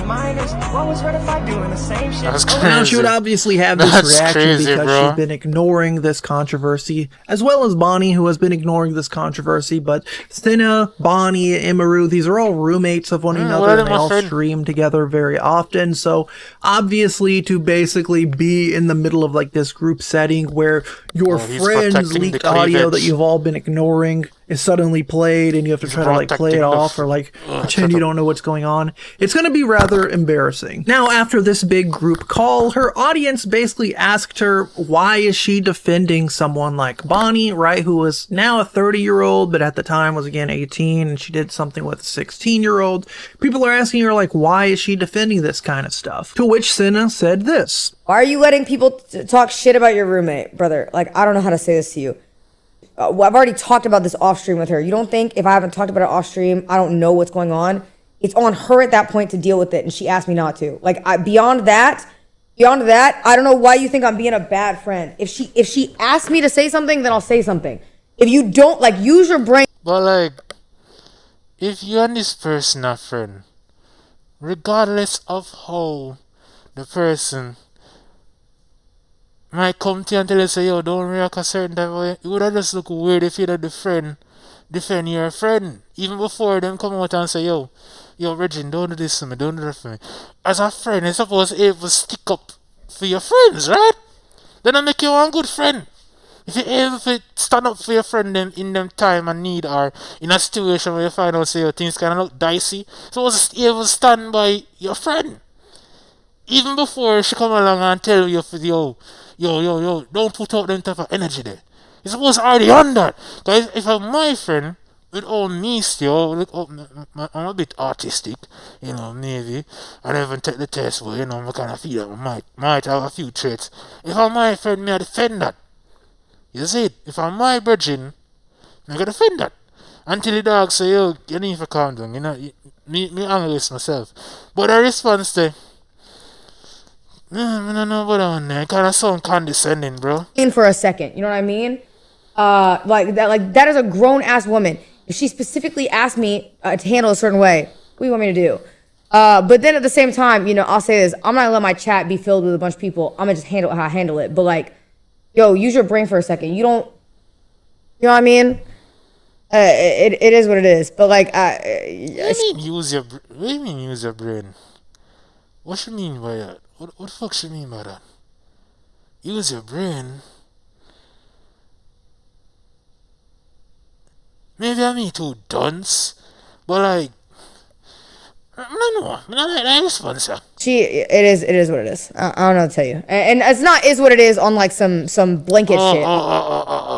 minors? What was her to fight doing the same shit? That's Now she would obviously have this That's reaction crazy, because bro. she's been ignoring this controversy, as well as Bonnie, who has been ignoring this controversy. But Stina, Bonnie, Imaru, these are all roommates of one another, and they all stream together very often. So obviously, to basically be in the middle of like this group setting where your he's friends protecting leaked the audio cleavage. that you've all been ignoring is suddenly played, and you have to try to like play it protecting the off or like pretend you don't know what's going on. It's going to be rather embarrassing. Now, after this big group call, her audience basically asked her, why is she defending someone like Bonnie, right, who is now a 30-year-old, but at the time was again 18, and she did something with a 16-year-old. People are asking her, like, why is she defending this kind of stuff? To which Senna said this. Why are you letting people talk shit about your roommate, brother? Like, I don't know how to say this to you. I've already talked about this off stream with her. You don't think if I haven't talked about it off stream, I don't know what's going on? It's on her at that point to deal with it, and she asked me not to. Like, beyond that, I don't know why you think I'm being a bad friend. If she asks me to say something, then I'll say something. If you don't, like, use your brain. But like, if you and this person are friend, regardless of how the person might come to you and tell you, say, yo, don't react a certain type of way, it would have just look weird if you had the friend defend your friend. Even before them come out and say, yo, yo, Reggie, don't do this for me, don't do that for me. As a friend, you're supposed to able to stick up for your friends, right? Then I make you one good friend. If you're able to stand up for your friend in them time and need, or in a situation where you find out say things kind of look dicey, so you're able to stand by your friend. Even before she come along and tell you, yo, don't put out them type of energy there. You're supposed to already on that. Because if I'm my friend, with all me still, look, I'm a bit artistic, you know, maybe. I don't even take the test, but, you know, I kind of feel that I might have a few traits. If I'm my friend, I defend that. You see it? If I'm my virgin, I gotta defend that. Until the dog say, yo, you need to calm down, you know, me angry with myself. But the response to, I don't know about that one there. It kind of sound condescending, bro. In for a second, you know what I mean? Like that is a grown ass woman. If she specifically asked me to handle a certain way, what do you want me to do? But then at the same time, you know, I'll say this: I'm not gonna let my chat be filled with a bunch of people. I'm gonna just handle how I handle it. But like, yo, use your brain for a second. You don't, you know what I mean? It is what it is. But like, what do you mean use your? What do you mean use your brain? What she mean by that? What the fuck she mean by that? Use your brain. Maybe I'm too dunce, but like, I don't know. I don't like that response. it is what it is. I don't know what to tell you. And it's not is what it is on like some blanket shit.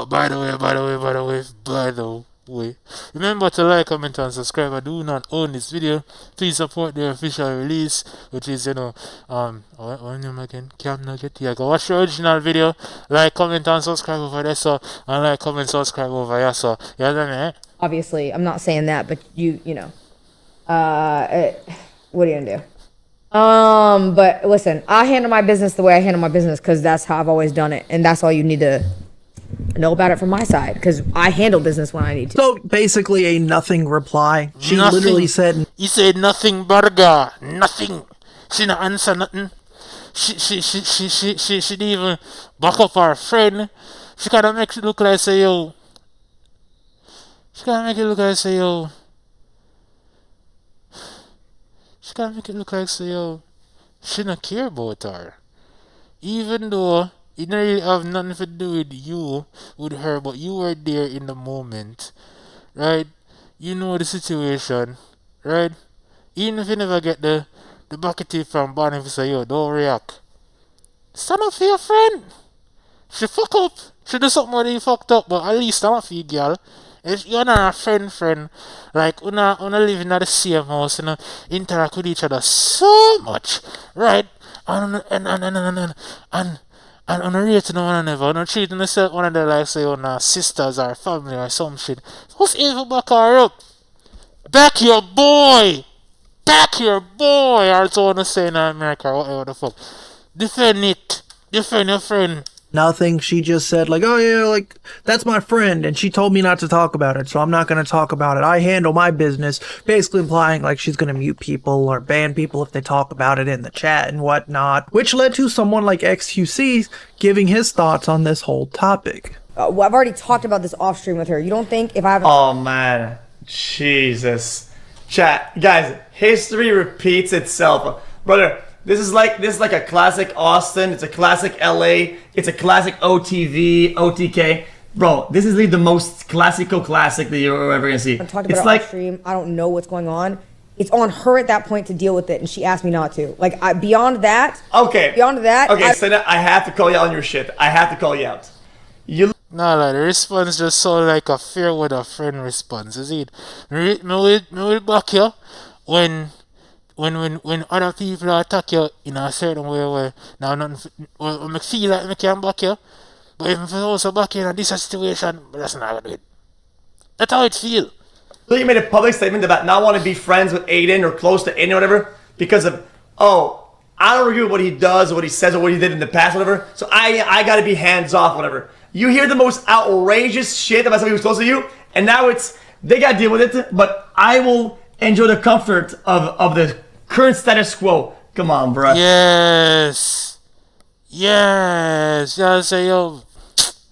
By the way. Remember to like, comment, and subscribe. I do not own this video. Please support the official release, which is, you know, what name again? Cam Nugget. Yeah, go watch the original video. Like, comment, and subscribe over there, so, and like, comment, subscribe over here, so, yeah, then, Obviously, I'm not saying that, but you know, what are you gonna do? But listen, I handle my business the way I handle my business because that's how I've always done it, and that's all you need to know about it from my side because I handle business when I need to. So basically a nothing reply. She literally said, he said nothing, burger, nothing. She not answer nothing. She didn't even back up her friend. She kind of makes it look like say yo. She kind of make it look like say yo. She kind of make it look like say yo. She not care about her, even though it don't really have nothing to do with you, with her, but you were there in the moment, right? You know the situation, right? Even if you never get the bucket from Bonnie to say, yo, don't react. Stand up for your friend. She fuck up. She do something where you fucked up, but at least stand up for you, girl. If you're not a friend, like, una live in the same house, you know, interact with each other so much, right? And on a rate to one another, on a treating yourself one of them like say on sisters or family or some shit. Who's even back her up? Back your boy! Back your boy! Or so I want to say in America or whatever the fuck. Defend it. Defend your friend. Nothing. She just said like, oh yeah, like that's my friend, and she told me not to talk about it, so I'm not gonna talk about it. I handle my business, basically implying like she's gonna mute people or ban people if they talk about it in the chat and whatnot, which led to someone like XQC giving his thoughts on this whole topic. Well, I've already talked about this off stream with her. You don't think if I haven't? Oh man, Jesus, chat, guys, history repeats itself, brother. This is like a classic Austin. It's a classic LA. It's a classic OTV, OTK. Bro, this is the most classic that you're ever gonna see. I'm talking about it off stream. I don't know what's going on. It's on her at that point to deal with it, and she asked me not to. Like, beyond that. Okay. Beyond that. Okay, so now I have to call you out on your shit. I have to call you out. Nah, like, the response just sound like a fair with a friend response. You see it? Me will back you when other people attack you in a certain way where now nothing, well, I feel like I can back you, but if I also back you in this situation, but that's not gonna do it. That's how it feels. So you made a public statement about not wanting to be friends with Aiden or close to Aiden or whatever because of, oh, I don't agree with what he does or what he says or what he did in the past or whatever, so I gotta be hands off, whatever. You hear the most outrageous shit about somebody who's close to you, and now it's, they gotta deal with it, but I will enjoy the comfort of the current status quo. Come on, bro. Yes. Y'all say, yo,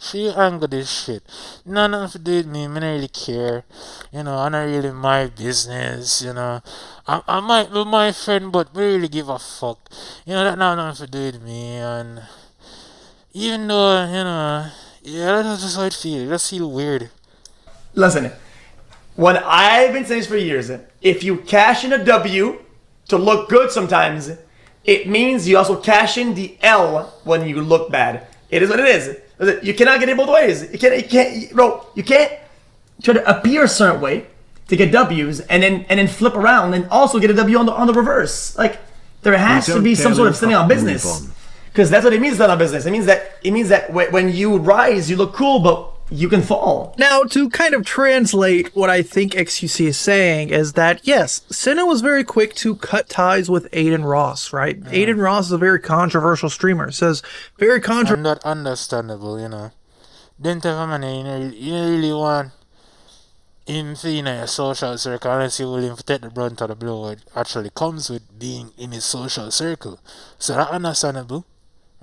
She angle this shit. Nothing to do with me. I don't really care. You know, I'm not really my business. You know, I might be my friend, but we really give a fuck. You know, that nothing to do with me. And even though, you know, yeah, that's just how it feels. It just feel weird. Listen, when I've been saying this for years, if you cash in a W to look good sometimes, it means you also cash in the L when you look bad. It is what it is. You cannot get it both ways. You can't try to appear a certain way to get W's and then flip around and also get a W on the reverse. Like, there has to be some sort of standing on business. Because that's what it means, standing on business. It means that when you rise, you look cool, but you can fall. Now, to kind of translate what I think XQC is saying is that, yes, Cinna was very quick to cut ties with Adin Ross, right? Yeah. Adin Ross is a very controversial streamer. It says very controversial. Not understandable, you know. Didn't have money, you really want him to in a social circle unless you willing to take the brunt of the blow. It actually comes with being in his social circle. So that's understandable.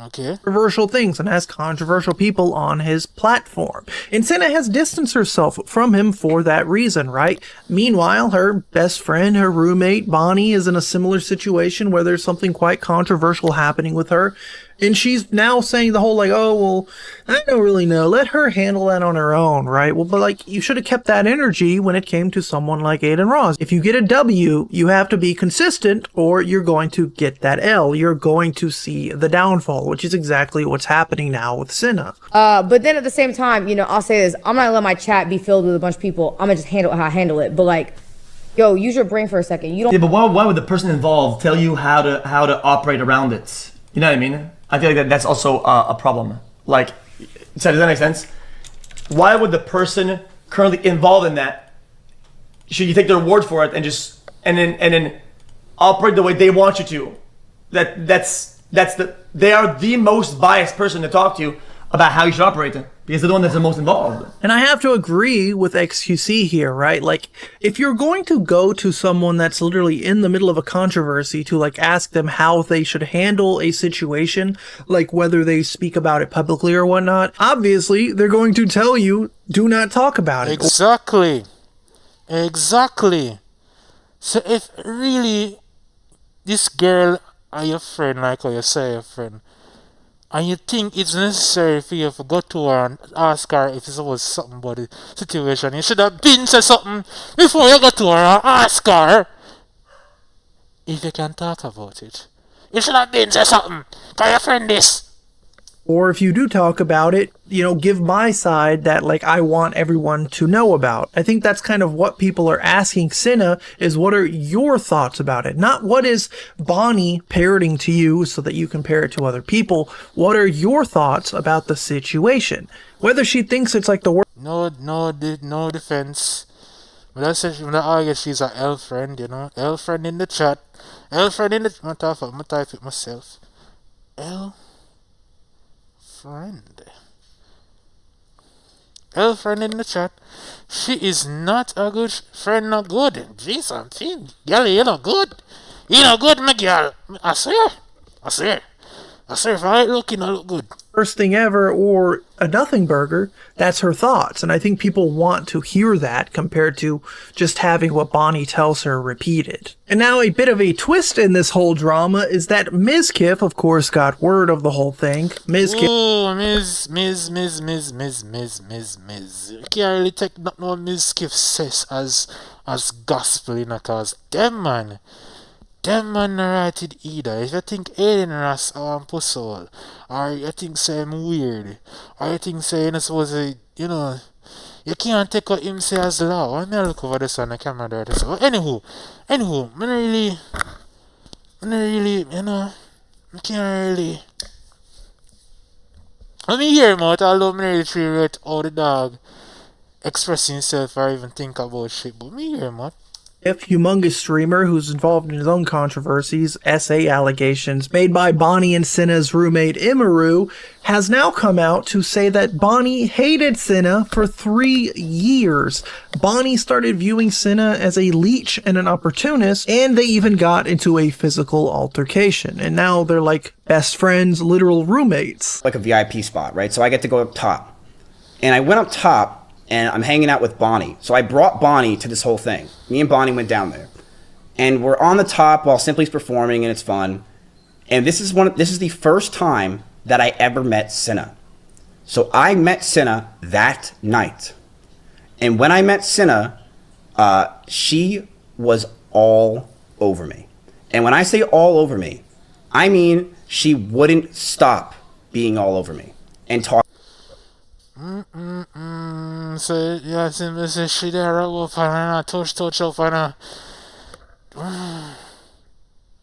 Okay. Controversial things and has controversial people on his platform. And Cinna has distanced herself from him for that reason, right? Meanwhile, her best friend, her roommate, Bonnie, is in a similar situation where there's something quite controversial happening with her. And she's now saying the whole like, oh, well, I don't really know. Let her handle that on her own, right? Well, but like, you should have kept that energy when it came to someone like Adin Ross. If you get a W, you have to be consistent or you're going to get that L. You're going to see the downfall, which is exactly what's happening now with Cinna. But then at the same time, you know, I'll say this. I'm not gonna let my chat be filled with a bunch of people. I'm gonna just handle how I handle it. But like, yo, use your brain for a second. You don't. Yeah, but why would the person involved tell you how to operate around it? You know what I mean? I feel like that's also a problem. Like, so does that make sense? Why would the person currently involved in that, should you take their word for it and just and then operate the way they want you to? They are the most biased person to talk to about how you should operate it because they're the one that's the most involved. And I have to agree with XQC here, right? Like, if you're going to go to someone that's literally in the middle of a controversy to like ask them how they should handle a situation, like whether they speak about it publicly or whatnot, obviously they're going to tell you, do not talk about it. Exactly. So if really this girl are your friend, like how you say your friend, and you think it's necessary for you to go to her and ask her if it was something about the situation, you should have been said something before you go to her and ask her if you can talk about it. You should have been said something. Tell your friend this. Or if you do talk about it, you know, give my side that, like, I want everyone to know about. I think that's kind of what people are asking Cinna is, what are your thoughts about it? Not what is Bonnie parroting to you so that you compare it to other people. What are your thoughts about the situation? Whether she thinks it's like the worst. No defense. When I argue she's an L friend, you know. L friend in the chat. L friend in the... I'm going to type it myself. L friend in the chat. She is not a good friend, not good. Jeez, I'm thinking, girl, you're not good. You're not good, my girl. I swear, if I ain't looking, I look good. First thing ever, or a nothing burger, that's her thoughts. And I think people want to hear that compared to just having what Bonnie tells her repeated. And now a bit of a twist in this whole drama is that Mizkif, of course, got word of the whole thing. Mizkif. Oh, Miz. You can't really take no Mizkif says as gospel, you know, cause them man not write it either. If you think Adin Ross are puzzle, or you think say I'm weird, or you think say you're not supposed to, you know, you can't take what him say as law. Why me look over this on the camera there? So, anywho, I really, you know, I can't really. Let me hear him out, although I really feel right how the dog express himself or even think about shit, but me hear him out. Humongous streamer who's involved in his own controversies, SA allegations made by Bonnie and Cinna's roommate Imaru, has now come out to say that Bonnie hated Cinna for 3 years. Bonnie started viewing Cinna as a leech and an opportunist, and they even got into a physical altercation. And now they're like best friends, literal roommates. Like a VIP spot, right? So I get to go up top. And I went up top, and I'm hanging out with Bonnie. So I brought Bonnie to this whole thing. Me and Bonnie went down there. And we're on the top while Simply's performing, and it's fun. And this is the first time that I ever met Cinna. So I met Cinna that night. And when I met Cinna, she was all over me. And when I say all over me, I mean she wouldn't stop being all over me and talk. So yeah, so she there up and touch up and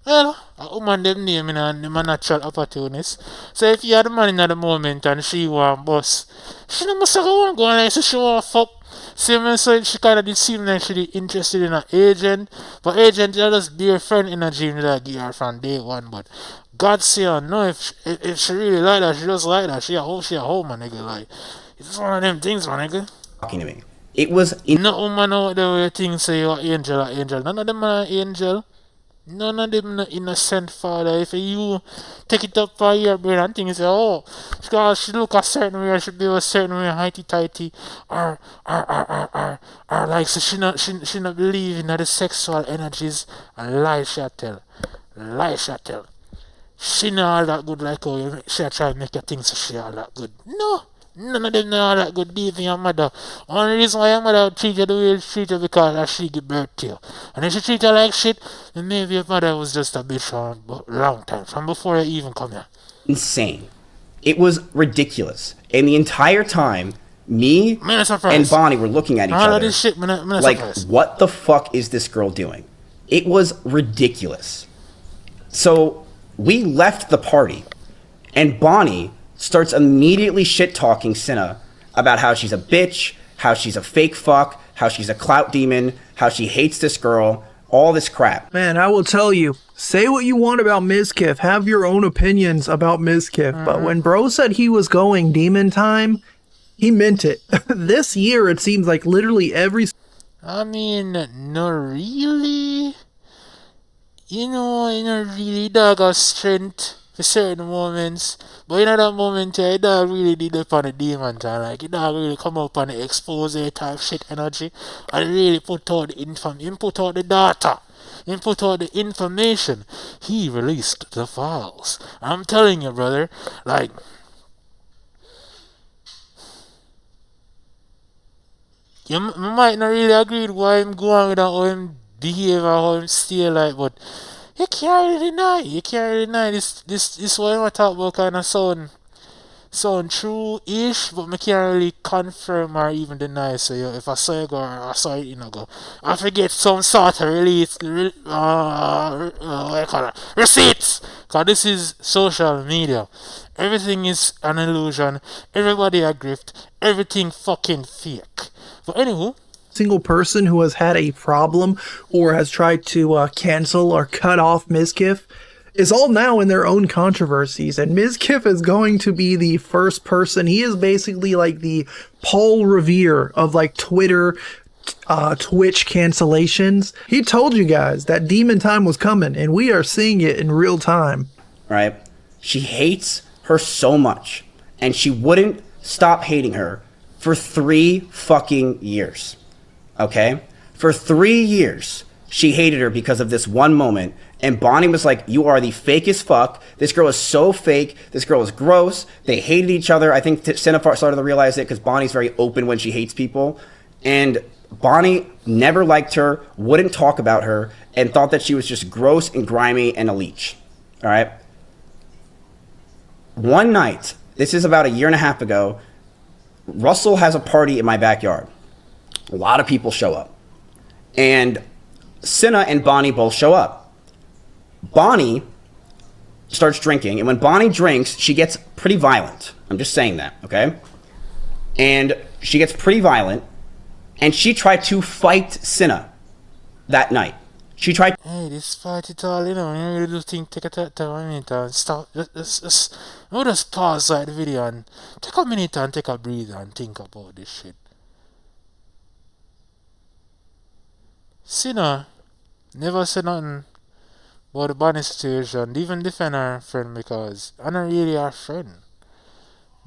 well, a woman them name and them a natural opportunist. So if you had the man in the moment and she want boss, she no must go on like so she want fuck. Same so she kinda did seem like she did interested in an agent, but agent just be her friend in a dream that give her from day one. But God say her no, if she really like that, she just like that. She a home, my nigga. Like it's one of them things, my nigga. Talking to me. It was no woman out there where things say you're angel or angel. None of them are angel. None of them are innocent, father. If you take it up for your brain and things say, oh, because she look a certain way, she be a certain way, highty-tighty, or like, so she not believe in the sexual energies, and lie she tell. She not all that good like how she try to make you think so she all that good. No. None of them know all that good deep in your mother. Only reason why your mother treat you the way she treat you because she give birth to you. And if she treat you like shit, then maybe your mother was just a bitch for a long time, from before you even come here. Insane. It was ridiculous. And the entire time, me and Bonnie were looking at each all other. Of this shit, like, what the fuck is this girl doing? It was ridiculous. So we left the party, and Bonnie starts immediately shit-talking Cinna about how she's a bitch, how she's a fake fuck, how she's a clout demon, how she hates this girl, all this crap. Man, I will tell you, say what you want about Mizkif, have your own opinions about Mizkif, but when bro said he was going demon time, he meant it. This year, it seems like literally every... I mean, not really. You know really dog has strength for certain moments, but in that moment, it dog really did up on the demon time. Like, it dog really come up on the expose type shit energy, and really put out the information, put out the data, and put out the information. He released the files. I'm telling you, brother, like, you might not really agree with why I'm going with that, how him behave or how him stay like, but you can't really deny this what I talk about kind of sound true-ish, but I can't really confirm or even deny. So if I saw you go or I saw it, go, I forget some sort of release, what I call it, receipts, because this is social media. Everything is an illusion, everybody a grift, everything fucking fake. But anywho, single person who has had a problem or has tried to cancel or cut off Mizkif is all now in their own controversies, and Mizkif is going to be the first person. He is basically like the Paul Revere of like Twitter, Twitch cancellations. He told you guys that demon time was coming, and we are seeing it in real time. Right? She hates her so much, and she wouldn't stop hating her for 3 fucking years. Okay? For 3 years, she hated her because of this one moment. And Bonnie was like, you are the fakest fuck. This girl is so fake. This girl is gross. They hated each other. I think Cinefart started to realize it because Bonnie's very open when she hates people. And Bonnie never liked her, wouldn't talk about her, and thought that she was just gross and grimy and a leech. All right? One night, this is about 1.5 years ago, Russell has a party in my backyard. A lot of people show up. And Cinna and Bonnie both show up. Bonnie starts drinking, and when Bonnie drinks, she gets pretty violent. I'm just saying that, okay? And she gets pretty violent, and she tried to fight Cinna that night. She tried... Hey, this fight it all, you really do think, take a minute and stop. We'll just pause the video and take a minute and take a breather and think about this shit. Cinna never said nothing about the Bonnie situation, even defend her friend because I'm not really her friend.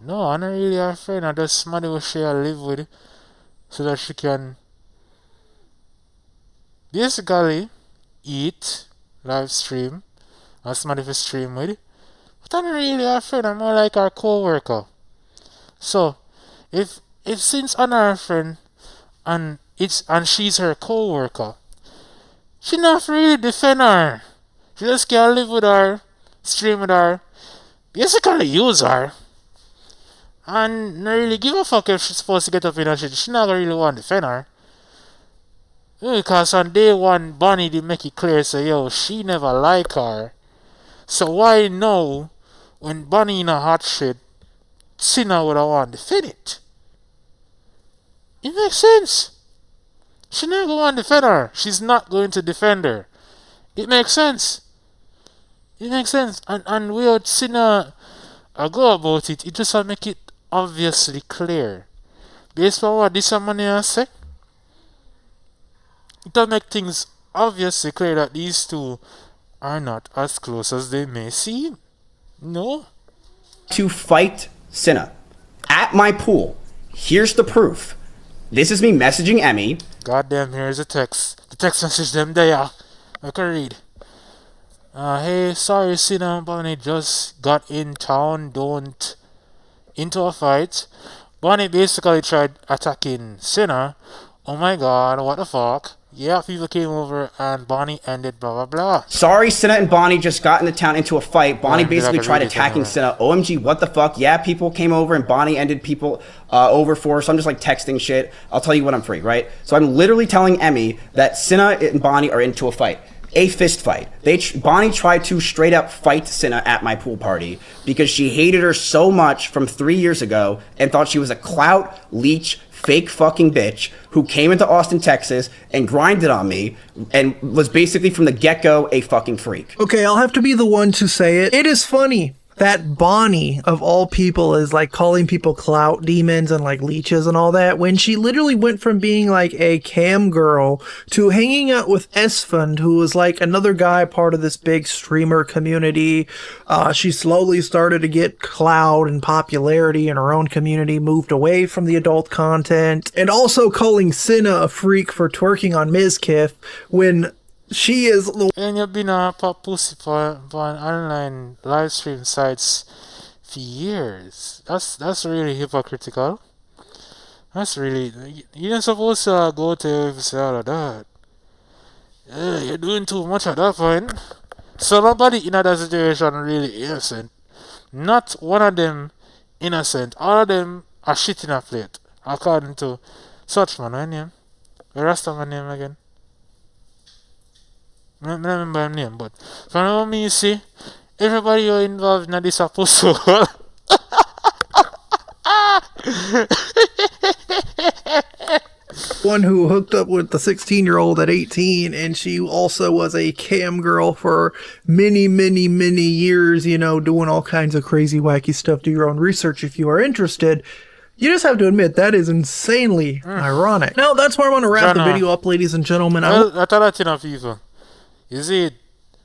No, I'm not really her friend. I just somebody who she live with so that she can basically eat, live stream, or somebody to stream with. But I'm not really her friend. I'm more like her co-worker. So, if since I'm her friend and she's her co-worker, she not really defend her. She just can't live with her, stream with her, basically use her, and not really give a fuck if she's supposed to get up in her shit. She not really want to defend her. Because on day one, Bonnie did make it clear, so yo, she never like her. So why now, when Bonnie in a hot shit, Sinner would have want to defend it? It makes sense. She not going to defend her. She's not going to defend her. It makes sense. It makes sense. And without Sinner go about it, it just make it obviously clear. Based on what this money has said, it will make things obviously clear that these two are not as close as they may seem. No. To fight Cinna at my pool. Here's the proof. This is me messaging Emmy. Goddamn, here's a text. The text message them there. I can read. Hey, sorry, Cinna and Bonnie just got in town. Don't into a fight. Bonnie basically tried attacking Cinna. Oh my god, what the fuck? Yeah, people came over and Bonnie ended blah blah blah. Sorry, Cinna and Bonnie just got into town into a fight. Bonnie basically tried attacking Cinna. OMG, what the fuck? Yeah, people came over and Bonnie ended people over for. So I'm just like texting shit. I'll tell you when I'm free, right? So I'm literally telling Emmy that Cinna and Bonnie are into a fight. A fist fight. Bonnie tried to straight up fight Cinna at my pool party because she hated her so much from 3 years ago and thought she was a clout leech fake fucking bitch who came into Austin, Texas and grinded on me and was basically from the get-go a fucking freak. Okay, I'll have to be the one to say it. It is funny that Bonnie, of all people, is like calling people clout demons and like leeches and all that, when she literally went from being like a cam girl to hanging out with Esfand, who was like another guy part of this big streamer community. She slowly started to get clout and popularity in her own community, moved away from the adult content, and also calling Cinna a freak for twerking on Mizkif when she is the. And you've been a pop pussy for online live stream sites for years. That's really hypocritical. That's really, you're not supposed to go to say all of that. You're doing too much at that point. So nobody in that situation really innocent. Not one of them innocent. All of them are shit in a plate. According to such man, what name? The rest of my name again. I don't remember his name, but from what me see, everybody who involved in this apostle. One who hooked up with the 16-year-old at 18, and she also was a cam girl for many years, you know, doing all kinds of crazy, wacky stuff. Do your own research if you are interested. You just have to admit, that is insanely ironic. Now, that's where I want to wrap the video up, ladies and gentlemen. Well, that's a lot of people. You see,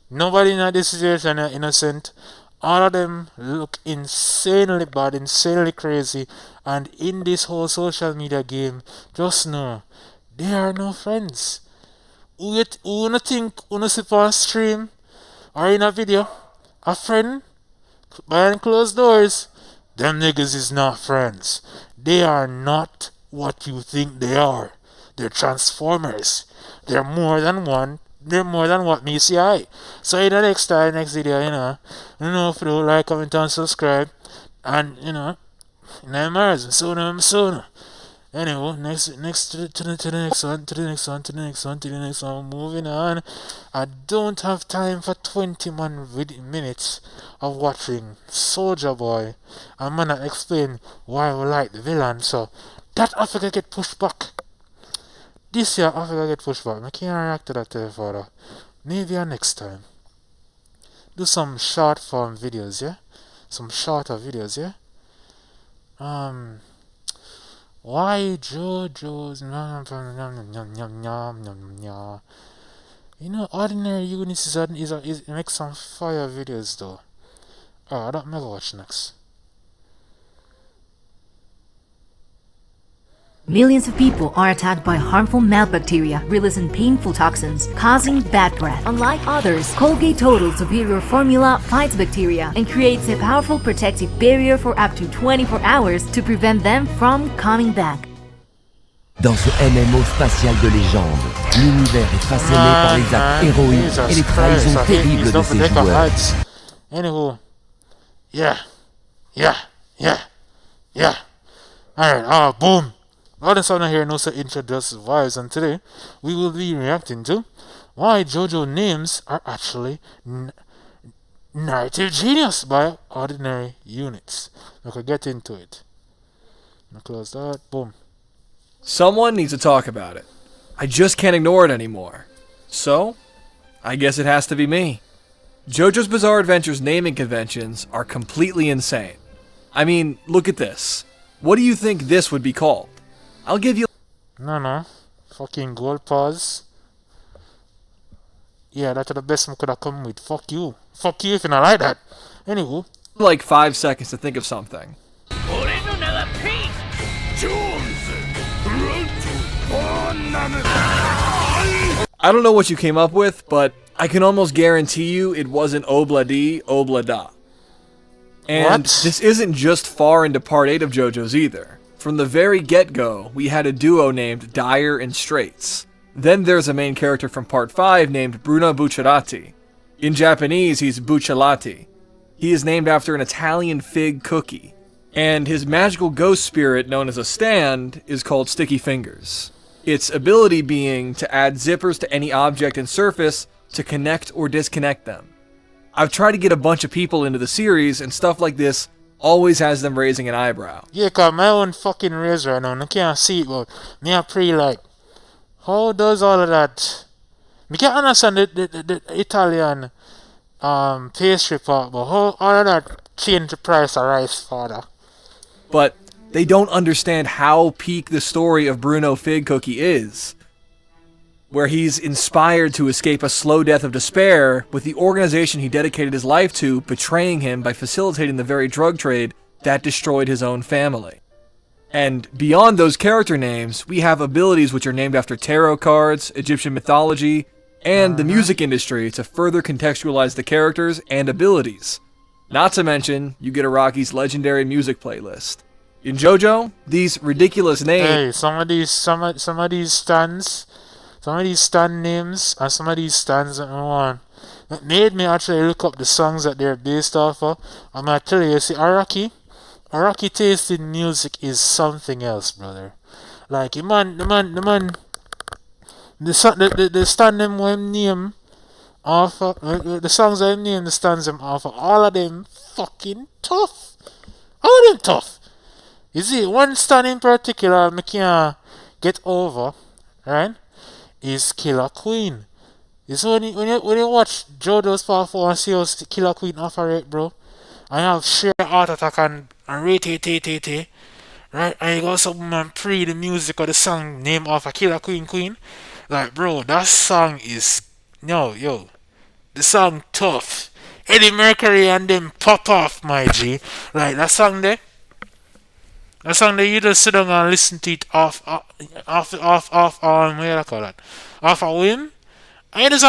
nobody in this situation are innocent. All of them look insanely bad, insanely crazy. And in this whole social media game, just know, they are no friends. Who you think, who sit on stream or in a video, a friend, behind closed doors, them niggas is not friends. They are not what you think they are. They're transformers. They're more than one. They're more than what me see I. So in the next video, you know if you like, comment, and subscribe. And, you know, Mars, sooner. Anyway, next to the next one, moving on. I don't have time for 21 minutes of watching Soulja Boy. I'm gonna explain why we like the villain, so that Africa get pushed back. This year, Africa get pushed back. I can't react to that further. Maybe next time. Do some short form videos, yeah? Some shorter videos, yeah? Why JoJo's you know, Ordinary Eunice is make some fire videos though. Alright, I don't mega watch next. Millions of people are attacked by harmful mouth bacteria, releasing painful toxins, causing bad breath. Unlike others, Colgate Total Superior Formula fights bacteria and creates a powerful protective barrier for up to 24 hours to prevent them from coming back. Dans ce MMO spatial de légende, l'univers est façonné par les actes héroïques et les trahisons terribles de ses joueurs. Anywho, yeah. Alright, boom. All this on here knows to introduce vibes, and today we will be reacting to why JoJo names are actually narrative genius by ordinary units. We can get into it. I'll close that. Boom. Someone needs to talk about it. I just can't ignore it anymore. So, I guess it has to be me. JoJo's Bizarre Adventure's naming conventions are completely insane. I mean, look at this. What do you think this would be called? I'll give you... No. Fucking gold pause. Yeah, that's the best I could have come with. Fuck you. Fuck you if you not like that. Anywho. Like 5 seconds to think of something. I don't know what you came up with, but I can almost guarantee you it wasn't Obla-D, Obla-Da. And this isn't just far into Part 8 of JoJo's either. From the very get-go, we had a duo named Dyer and Straits. Then there's a main character from Part 5 named Bruno Bucciarati. In Japanese, he's Bucciolati. He is named after an Italian fig cookie. And his magical ghost spirit, known as a stand, is called Sticky Fingers. Its ability being to add zippers to any object and surface to connect or disconnect them. I've tried to get a bunch of people into the series, and stuff like this always has them raising an eyebrow. Yeah, cause my own fucking raise right now, I can't see it, but me I pray like, how does all of that? Me can't understand the Italian pastry part, but how all of that change the price of rice, father? But they don't understand how peak the story of Bruno Fig Cookie is, where he's inspired to escape a slow death of despair with the organization he dedicated his life to betraying him by facilitating the very drug trade that destroyed his own family. And beyond those character names, we have abilities which are named after tarot cards, Egyptian mythology, and the music industry to further contextualize the characters and abilities. Not to mention, you get Araki's legendary music playlist. In JoJo, these ridiculous names... Hey, some of these stands... Some of these stand names and some of these stands that I want, it made me actually look up the songs that they're based off of. I'm gonna tell you, see, Araki taste in music is something else, brother. Like, the stand them when name off of, the songs I name the stands them off of, all of them fucking tough. All of them tough. You see, one stand in particular I can't get over, right? Is Killer Queen. You see when you watch JoJo's Part 4 and see how Killer Queen operate, bro, and you have sheer heart attack and rate, right? And you go something and pre the music or the song name of a Killer Queen. Like, bro, that song is the song tough. Eddie Mercury and them pop off, my G. Like that song there. That song that you just sit down and listen to it off what do you call that? Off a whim, and you just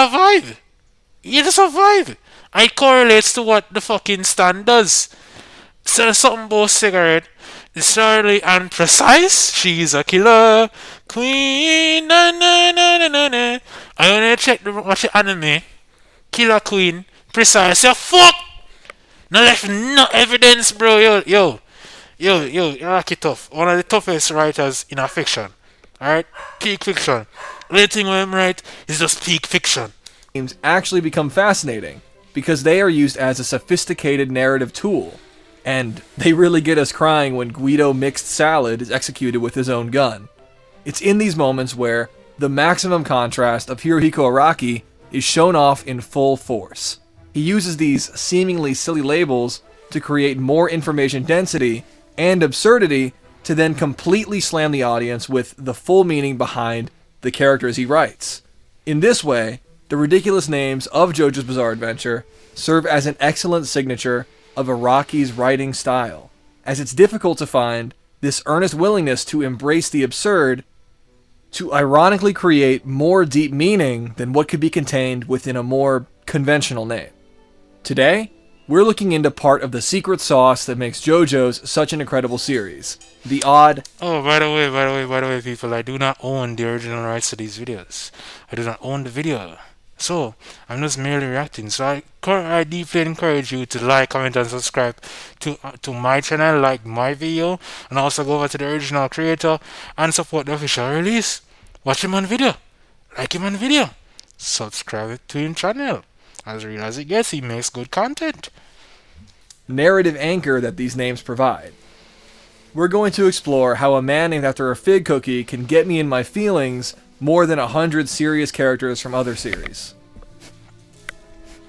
survive. And it correlates to what the fucking stand does. So something about cigarette. It's surely and precise. She's a killer queen. Na na na na na na. I wanna watch the anime. Killer Queen, precise. Yeah, fuck. No left no evidence, bro. Yo, Araki tough. One of the toughest writers in a fiction. Alright? Peak fiction. Anything when I'm right is just peak fiction. Games actually become fascinating because they are used as a sophisticated narrative tool. And they really get us crying when Guido Mixed Salad is executed with his own gun. It's in these moments where the maximum contrast of Hirohiko Araki is shown off in full force. He uses these seemingly silly labels to create more information density and absurdity to then completely slam the audience with the full meaning behind the characters he writes. In this way, the ridiculous names of JoJo's Bizarre Adventure serve as an excellent signature of Araki's writing style, as it's difficult to find this earnest willingness to embrace the absurd, to ironically create more deep meaning than what could be contained within a more conventional name. Today, we're looking into part of the secret sauce that makes JoJo's such an incredible series. The odd... Oh, by the way, people, I do not own the original rights to these videos. I do not own the video. So, I'm just merely reacting. So I deeply encourage you to like, comment, and subscribe to my channel, like my video, and also go over to the original creator and support the official release. Watch him on video. Like him on video. Subscribe to his channel. As real as it gets, he makes good content. narrative anchor that these names provide. We're going to explore how a man named after a fig cookie can get me in my feelings more than 100 serious characters from other series.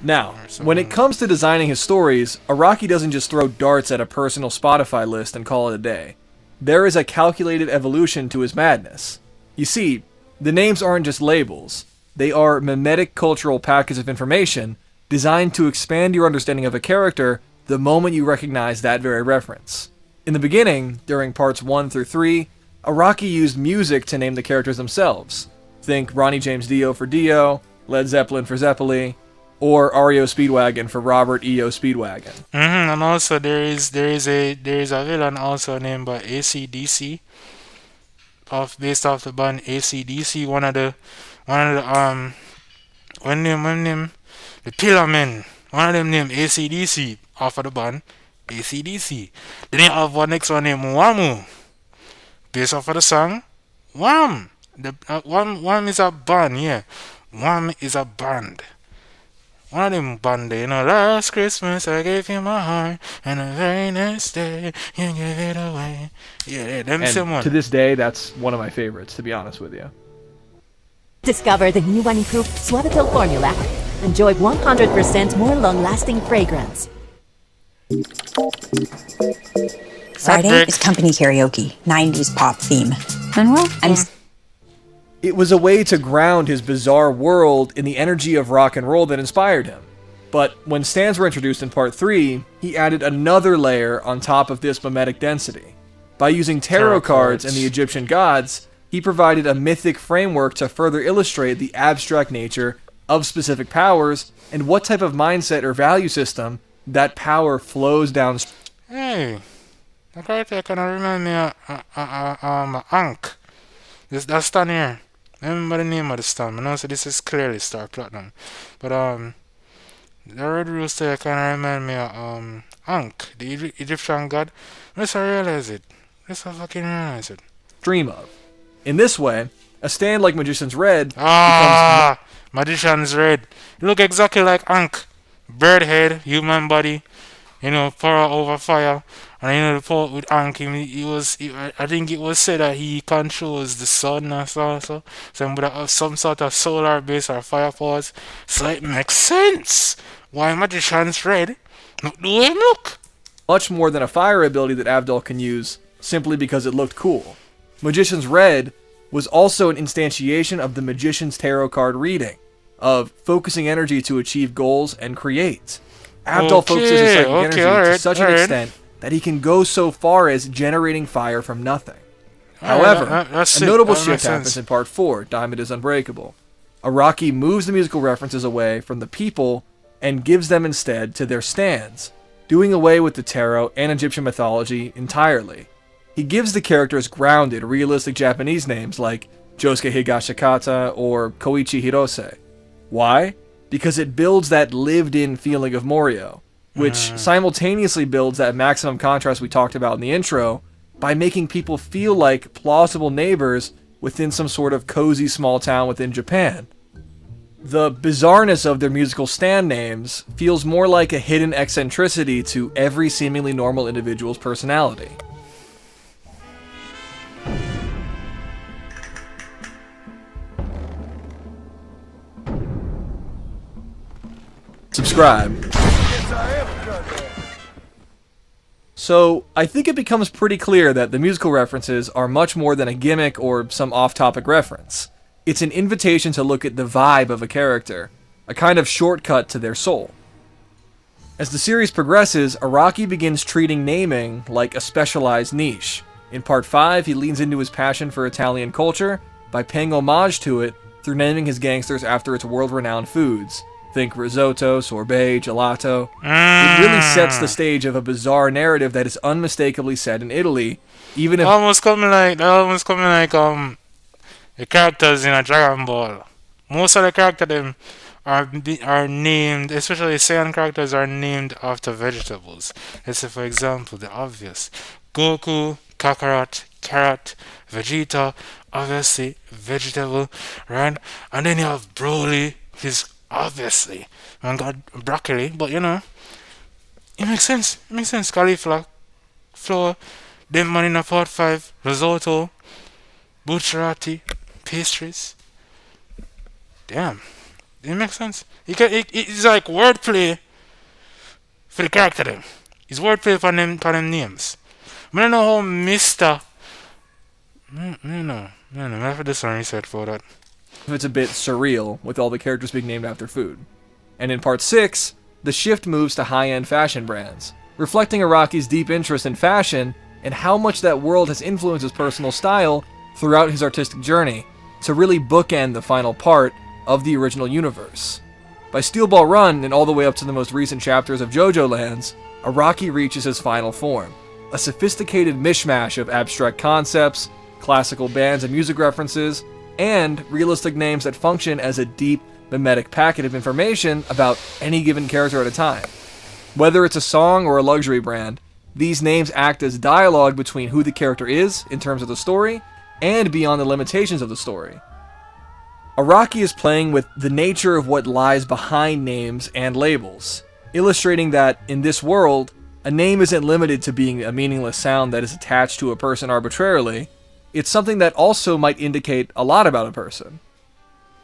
Now, when it comes to designing his stories, Araki doesn't just throw darts at a personal Spotify list and call it a day. There is a calculated evolution to his madness. You see, the names aren't just labels. They are mimetic cultural packets of information designed to expand your understanding of a character the moment you recognize that very reference. In the beginning, during parts 1 through 3, Araki used music to name the characters themselves. Think Ronnie James Dio for Dio, Led Zeppelin for Zeppeli, or REO Speedwagon for Robert E.O. Speedwagon. And also there is a villain also named by AC/DC, based off the band AC/DC. One of the Pillar Men. One of them named AC/DC off of the band AC/DC. Then you have one next one named Wamu, based off of the song Wham. Wham is a band, yeah. Wham is a band. One of them band, you know, last Christmas I gave you my heart, and the very next day you gave it away. Yeah, them And same one. to this day, that's one of my favorites, to be honest with you. Discover the new and improved Suavitel formula. Enjoy 100% more long-lasting fragrance. Friday is company karaoke, 90s pop theme. Manuel, It was a way to ground his bizarre world in the energy of rock and roll that inspired him. But when stands were introduced in Part 3, he added another layer on top of this mimetic density. By using tarot cards and the Egyptian gods, he provided a mythic framework to further illustrate the abstract nature of specific powers and what type of mindset or value system that power flows down. Hey, that character kind of remind me of Ankh. That's down here. I remember the name of the stand. I know so this is clearly Star Platinum. But the Red Rooster kind of remind me of Ankh, the Egyptian god. Let's realize it. Let's fucking realize it. Dream of. In this way, a stand like Magician's Red Magician's Red. You look exactly like Ankh. Bird head, human body, you know, power over fire. And you know the part with Ankh, I think it was said that he controls the sun or so he would have some sort of solar base or fire powers. So it makes sense why Magician's Red look the way it look. Much more than a fire ability that Avdol can use simply because it looked cool. Magician's Red was also an instantiation of the Magician's Tarot card reading, of focusing energy to achieve goals and create. Avdol focuses his psychic energy to such an extent that he can go so far as generating fire from nothing. However, a notable shift happens in Part 4, Diamond is Unbreakable. Araki moves the musical references away from the people and gives them instead to their stands, doing away with the tarot and Egyptian mythology entirely. He gives the characters grounded, realistic Japanese names like Josuke Higashikata or Koichi Hirose. Why? Because it builds that lived-in feeling of Morio, which simultaneously builds that maximum contrast we talked about in the intro by making people feel like plausible neighbors within some sort of cozy small town within Japan. The bizarreness of their musical stand names feels more like a hidden eccentricity to every seemingly normal individual's personality. Subscribe. So, I think it becomes pretty clear that the musical references are much more than a gimmick or some off-topic reference. It's an invitation to look at the vibe of a character, a kind of shortcut to their soul. As the series progresses, Araki begins treating naming like a specialized niche, In Part 5, he leans into his passion for Italian culture by paying homage to it through naming his gangsters after its world-renowned foods. Think risotto, sorbet, gelato. It really sets the stage of a bizarre narrative that is unmistakably set in Italy, even if... almost coming like the characters in a Dragon Ball. Most of the characters them are named, especially Saiyan characters are named after vegetables. Let's say, for example, the obvious. Goku, Kakarot, Carrot, Vegeta, obviously vegetable, right? And then you have Broly, he's obviously, man got broccoli, but you know, it makes sense. It makes sense. Cauliflower, flour, them man in a Part 5, risotto, bucciarati, pastries. Damn, it makes sense. It's like wordplay for the character them. It's wordplay for them names. I don't know how Mr. I have to do some research for that. it's a bit surreal with all the characters being named after food. And in Part 6, the shift moves to high-end fashion brands, reflecting Araki's deep interest in fashion and how much that world has influenced his personal style throughout his artistic journey to really bookend the final part of the original universe. By Steel Ball Run and all the way up to the most recent chapters of JoJo Lands, Araki reaches his final form, a sophisticated mishmash of abstract concepts, classical bands and music references, and realistic names that function as a deep, mimetic packet of information about any given character at a time. Whether it's a song or a luxury brand, these names act as dialogue between who the character is in terms of the story, and beyond the limitations of the story. Araki is playing with the nature of what lies behind names and labels, illustrating that, in this world, a name isn't limited to being a meaningless sound that is attached to a person arbitrarily. It's something that also might indicate a lot about a person.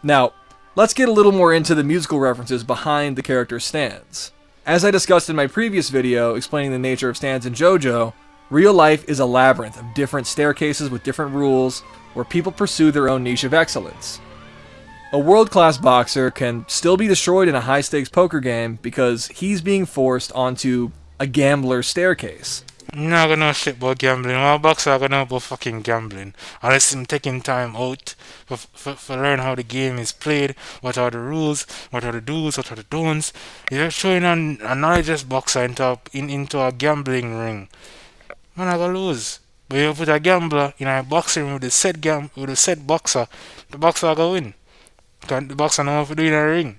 Now, let's get a little more into the musical references behind the character's stands. As I discussed in my previous video explaining the nature of stands in JoJo, real life is a labyrinth of different staircases with different rules where people pursue their own niche of excellence. A world-class boxer can still be destroyed in a high-stakes poker game because he's being forced onto a gambler's staircase. I'm not gonna know shit about gambling. My boxer gonna know about fucking gambling. Unless I'm taking time out for learn how the game is played, what are the rules, what are the do's, what are the don'ts. You're showing a knowledge boxer into a gambling ring. Man, I gonna lose. But you put a gambler in a boxing ring with a set boxer, the boxer gonna win. Can't the boxer know what to do in a ring?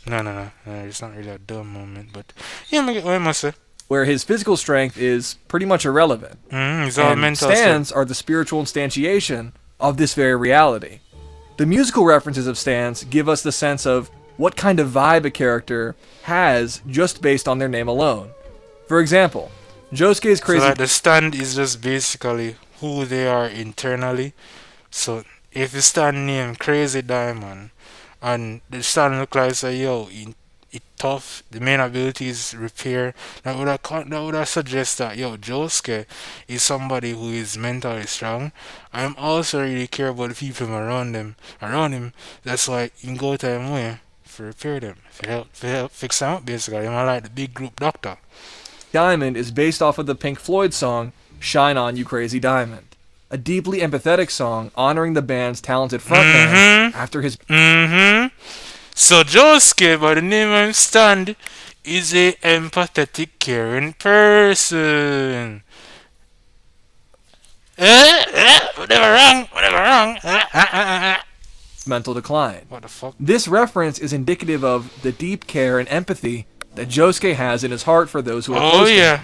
No, it's not really a dumb moment, but yeah, I get what I must say. Where his physical strength is pretty much irrelevant. It's all mental stands stuff. are the spiritual instantiation of this very reality. The musical references of stands give us the sense of what kind of vibe a character has just based on their name alone. For example, Josuke's crazy... So like the stand is just basically who they are internally. So if the stand name Crazy Diamond and the stand look like say, yo, it tough, the main ability is repair, that would have suggest that, yo, Josuke is somebody who is mentally strong. I'm also really care about the people around him. That's why you can go to him way to repair them, to help fix them up basically. I'm like the big group doctor. Diamond is based off of the Pink Floyd song Shine On You Crazy Diamond, a deeply empathetic song honoring the band's talented frontman after his... So Josuke, by the name of stand, is a empathetic, caring person. Whatever wrong. Mental decline. What the fuck? This reference is indicative of the deep care and empathy that Josuke has in his heart for those who are close to him.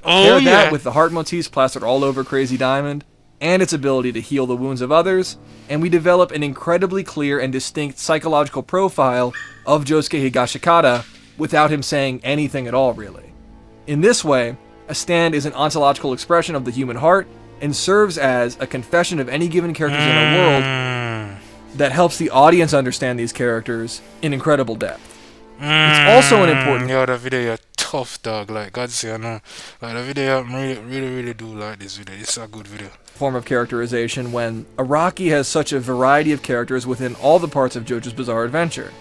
Pair that with the heart motifs plastered all over Crazy Diamond, and its ability to heal the wounds of others, and we develop an incredibly clear and distinct psychological profile of Josuke Higashikata without him saying anything at all, really. In this way, a stand is an ontological expression of the human heart and serves as a confession of any given characters in a world that helps the audience understand these characters in incredible depth. It's also an important... Yo, the video tough, dog. Like, God say, I know. Like, the video, I really do like this video. It's a good video. Form of characterization when Araki has such a variety of characters within all the parts of JoJo's Bizarre Adventure.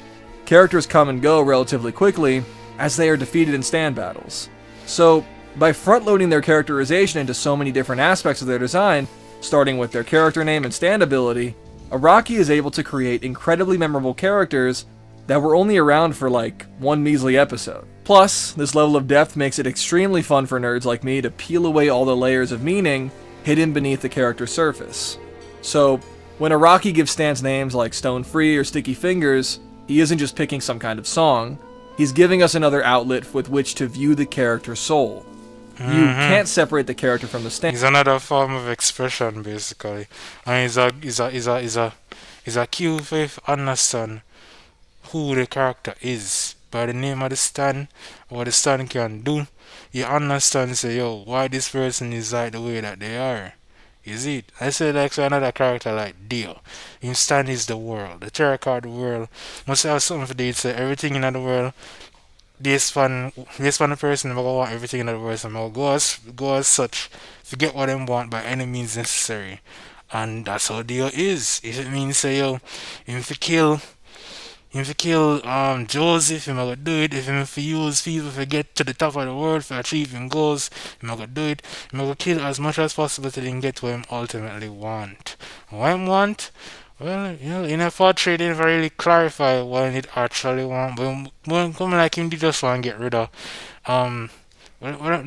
Characters come and go relatively quickly as they are defeated in stand battles. So, By front-loading their characterization into so many different aspects of their design, starting with their character name and stand ability, Araki is able to create incredibly memorable characters that were only around for like one measly episode. Plus, this level of depth makes it extremely fun for nerds like me to peel away all the layers of meaning hidden beneath the character's surface. So, when Araki gives stands names like Stone Free or Sticky Fingers, he isn't just picking some kind of song, he's giving us another outlet with which to view the character's soul. You can't separate the character from the stand. It's another form of expression, basically. And it's a cue for you to understand who the character is. By the name of the stand, what the stand can do, you understand, say, yo, why this person is like the way that they are. Is it? I say like so another character like Dio. Him stand is the world. The tarot card the world must have something for it, say everything in the world. This fan the person I'm gonna want everything in the world, so I'm gonna go as such, forget what them want by any means necessary. And that's how Dio is. If it means say yo, if you kill Joseph, I'm gonna do it. If I'm to use people to get to the top of the world for achieving goals, I'm gonna do it. I'm gonna kill as much as possible till he can get what him ultimately want. What him want? Well, you know, in a portrait, they never really clarify what it actually want, but when come like him, they just want to get rid of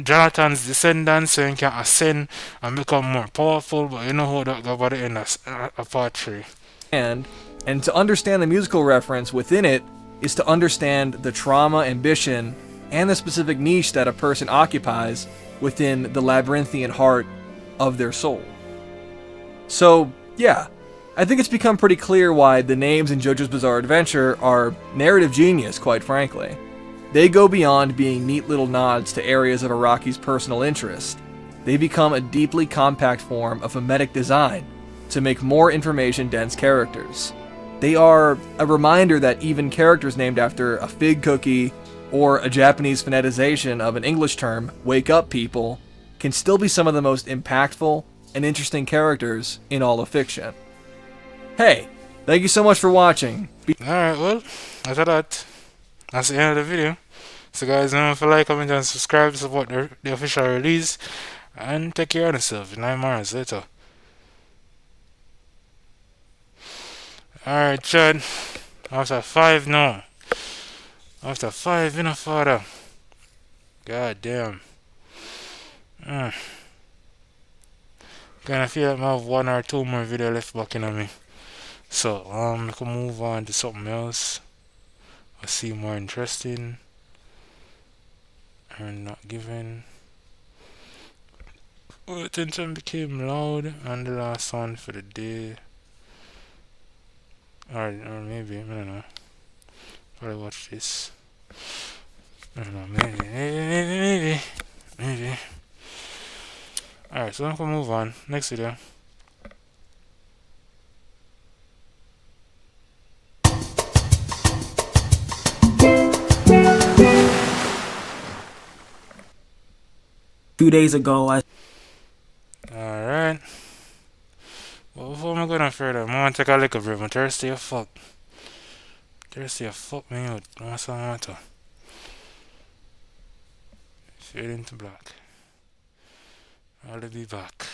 Jonathan's descendants, so he can ascend and become more powerful, but you know how that go about it in a portrait. And to understand the musical reference within it is to understand the trauma, ambition, and the specific niche that a person occupies within the labyrinthian heart of their soul. So, yeah. I think it's become pretty clear why the names in JoJo's Bizarre Adventure are narrative genius, quite frankly. They go beyond being neat little nods to areas of Araki's personal interest. They become a deeply compact form of mimetic design to make more information-dense characters. They are a reminder that even characters named after a fig cookie or a Japanese phoneticization of an English term, wake up people, can still be some of the most impactful and interesting characters in all of fiction. Hey, thank you so much for watching. Alright, well, after that, that's the end of the video. So guys, remember to like, comment, and subscribe to support the official release. And take care of yourself. 9 hours later. Alright, Chad. After 5 now. After 5, you know, father. God damn. Kinda feel like I have 1 or 2 more video left back in me. So, I can move on to something else. I see more interesting. And not given. Oh, attention became loud. And the last one for the day. Or maybe, I don't know. Probably watch this. I don't know, maybe. Alright, so I'm gonna move on. Next video. Few days ago, Alright. Well, before I go on further, I'm gonna take a look at it. I'm thirsty as fuck. Thirsty as fuck me out. I want some water. Fade into black. I'll be back.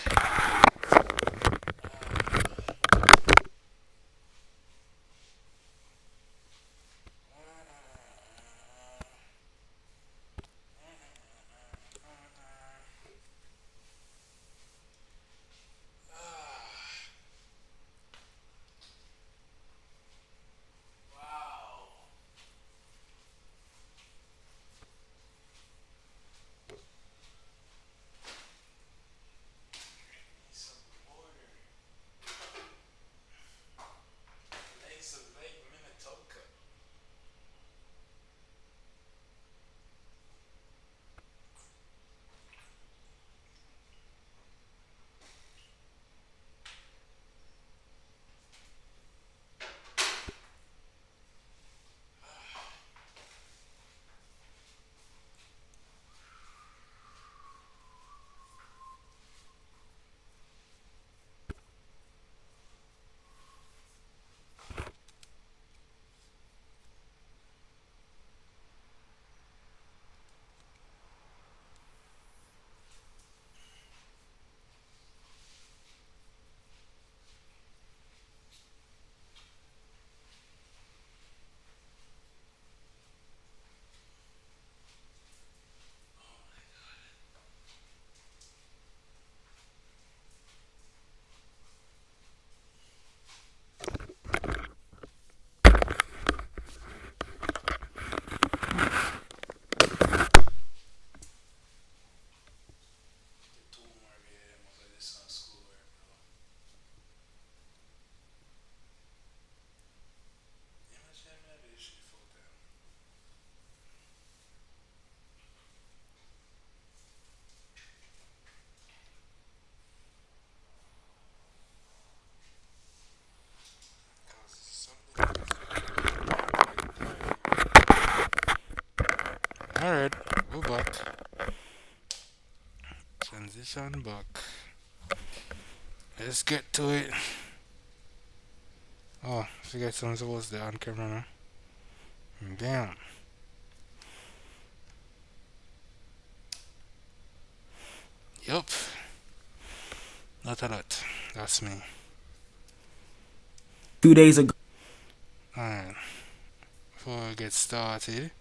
Alright, we're back. Transition back. Let's get to it. Oh, forget something was there on camera now. Damn. Yup. Not a lot. That's me. 2 days ago. Alright. Before we get started.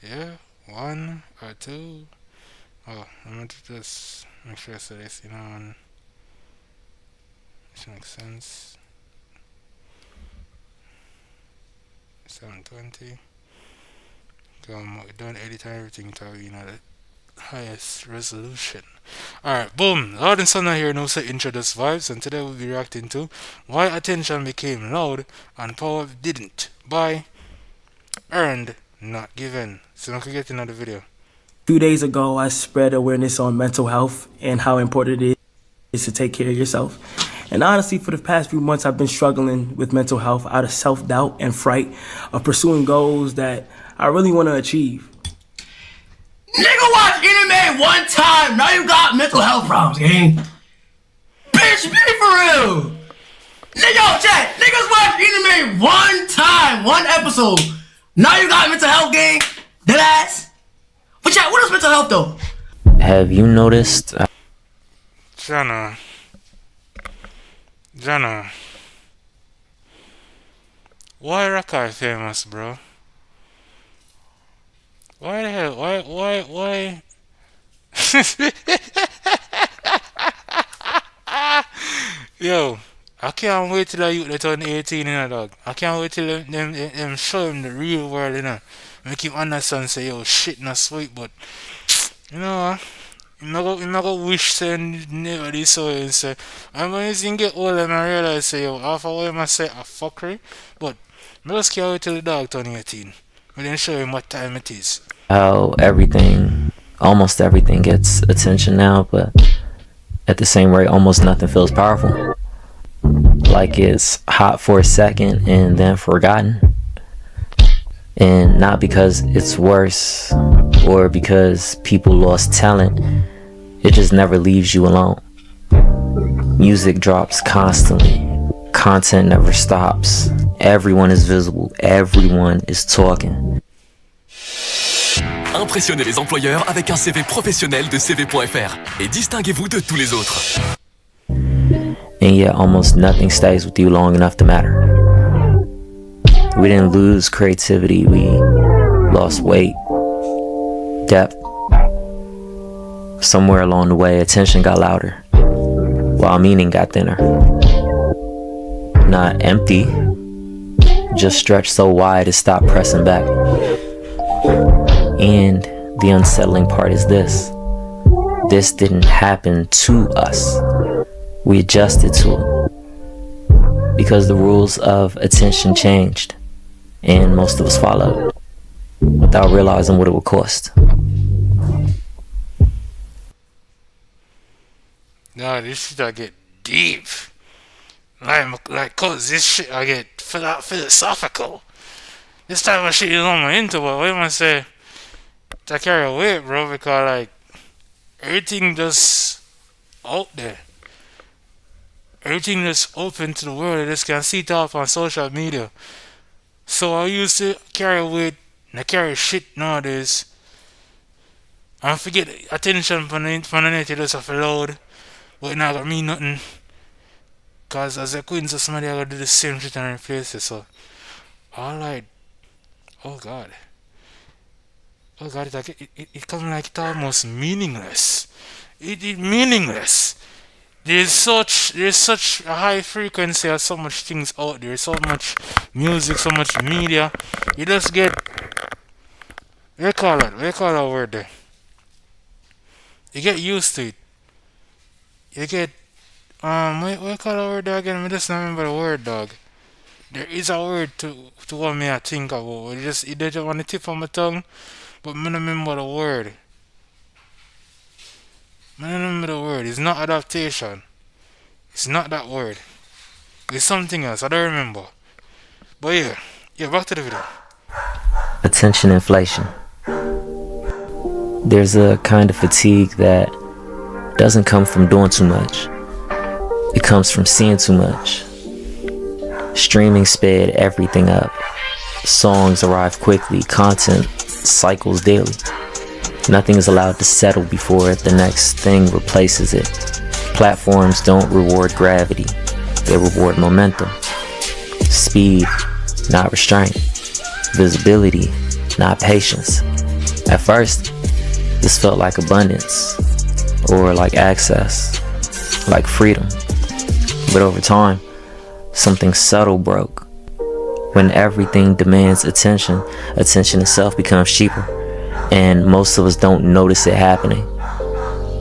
Yeah, 1 or 2. Oh, I'm going to just make sure I say this, on. Which makes sense. 720. Don't edit everything to the highest resolution. Alright, boom. Loud and Son here knows to introduce vibes, and today we'll be reacting to Why Attention Became Loud and Power Didn't by Earned Not Given. So now we can get into the video. 2 days ago, I spread awareness on mental health and how important it is to take care of yourself. And honestly, for the past few months, I've been struggling with mental health out of self-doubt and fright of pursuing goals that I really want to achieve. Nigga watch anime one time, now you got mental health problems, gang. Bitch, be for real. Nigga, chat, niggas watch anime one time, one episode. Now you got mental health, gang. Dead ass. But chat, what is mental health though? Have you noticed? Jana, why Rakai famous, bro? Why the hell? Why? Yo, I can't wait till they turn 18, dog. I can't wait till them show him the real world, Make him understand, say, yo, shit not sweet, but, I'm not gonna wish saying never this way and say, I'm gonna get older and I realize, say, yo, half a way I say a fuckery, but, I just can't wait till the dog turn 18. We then show him what time it is. How almost everything gets attention now, but at the same rate, almost nothing feels powerful. Like it's hot for a second and then forgotten. And not because it's worse or because people lost talent, it just never leaves you alone. Music drops constantly. Content never stops. Everyone is visible. Everyone is talking. Impressionnez les employeurs avec un CV professionnel de CV.fr et distinguez-vous de tous les autres. And yet almost nothing stays with you long enough to matter. We didn't lose creativity, we lost weight, depth. Somewhere along the way, attention got louder, while meaning got thinner. Not empty, just stretched so wide it stopped pressing back. And the unsettling part is this didn't happen to us. We adjusted to it because the rules of attention changed, and most of us followed without realizing what it would cost. Nah, this shit I get deep. Like, cause this shit I get philosophical. This type of shit is on my into, but what am I say? I carry a weight, bro, because like everything just out there. Everything that's open to the world, I just can see it off on social media. So I used to carry weight and I carry shit nowadays. I forget attention from the net, it just have loud. But it not gonna mean nothing. Cause as a queen, so somebody I gotta do the same shit and replace it. So all like, oh god, it comes like it's almost meaningless. It meaningless. There's such a high frequency of so much things out there, so much music, so much media. You just get, what do you call that word there? You get used to it. You get, what do you call that word there again? I just don't remember the word, dog. There is a word to what me I think about. It just on the tip of my tongue, but I don't remember the word. I don't remember the word. It's not adaptation. It's not that word. It's something else. I don't remember. But yeah, back to the video. Attention inflation. There's a kind of fatigue that doesn't come from doing too much. It comes from seeing too much. Streaming sped everything up. Songs arrive quickly, content cycles daily. Nothing is allowed to settle before the next thing replaces it. Platforms don't reward gravity, they reward momentum. Speed, not restraint. Visibility, not patience. At first, this felt like abundance, or like access, like freedom. But over time, something subtle broke. When everything demands attention, attention itself becomes cheaper, and most of us don't notice it happening.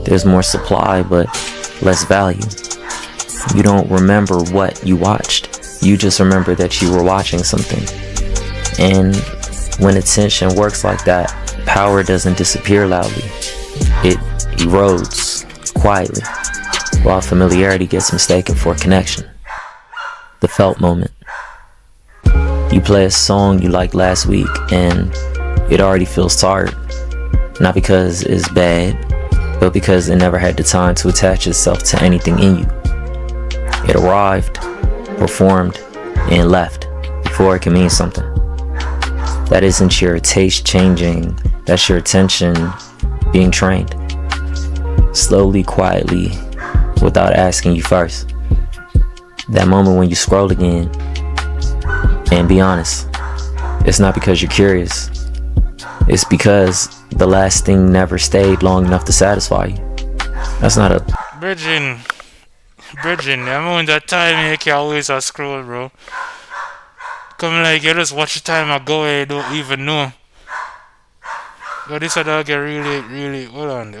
There's more supply, but less value. You don't remember what you watched. You just remember that you were watching something. And when attention works like that, power doesn't disappear loudly. It erodes quietly, while familiarity gets mistaken for connection. The felt moment. You play a song you liked last week and it already feels tired. Not because it's bad, but because it never had the time to attach itself to anything in you. It arrived, performed, and left before it can mean something. That isn't your taste changing, that's your attention being trained. Slowly, quietly, without asking you first. That moment when you scroll again, and be honest, it's not because you're curious. It's because the last thing never stayed long enough to satisfy you. That's not a... Bridging, the amount of time you can always scroll, bro. Come like you just watch the time ago and you don't even know. But this dog get really, hold on.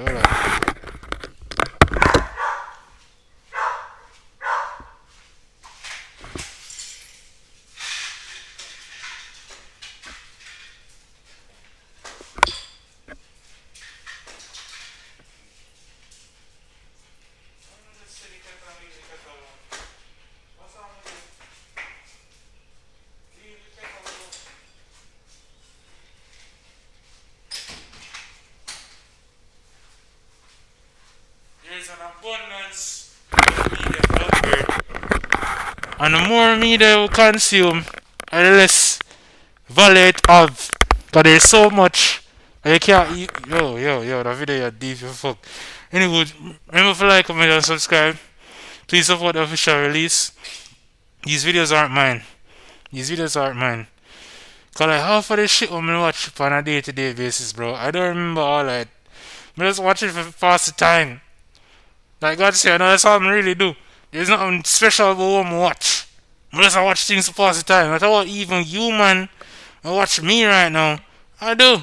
There's an abundance of media out there. And the more media we consume, the less value it have. Because there's so much. And you can't eat. Yo, the video is deep as fuck. Anyway, remember to like, comment, and subscribe. Please support the official release. These videos aren't mine. Cause like half of this shit when I watch on a day-to-day basis, bro. I don't remember all that. I just watch it for pass the time. Like God say, I know that's all I really do. There's nothing special about what I watch. I just watch things to pass the time. That's what even you, man, watch me right now. I do.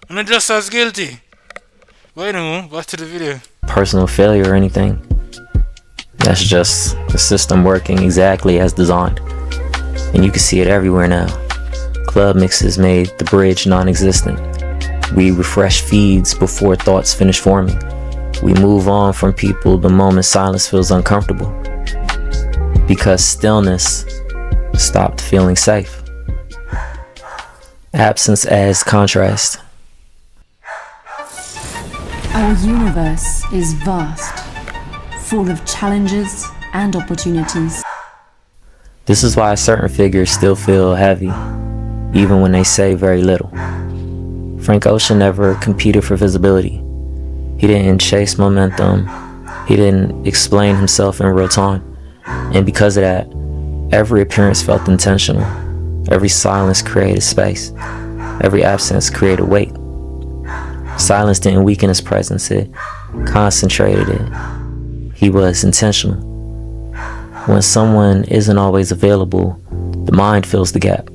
I'm not just as guilty. But anyway, back to the video. personal failure or anything. That's just the system working exactly as designed. And you can see it everywhere now. Club mixes made the bridge non-existent. We refresh feeds before thoughts finish forming. We move on from people the moment silence feels uncomfortable. Because stillness stopped feeling safe. Absence adds contrast. Our universe is vast, full of challenges and opportunities. This is why certain figures still feel heavy, even when they say very little. Frank Ocean never competed for visibility. He didn't chase momentum. He didn't explain himself in real time. And because of that, every appearance felt intentional. Every silence created space. Every absence created weight. Silence didn't weaken his presence, it concentrated it. He was intentional. When someone isn't always available, the mind fills the gap.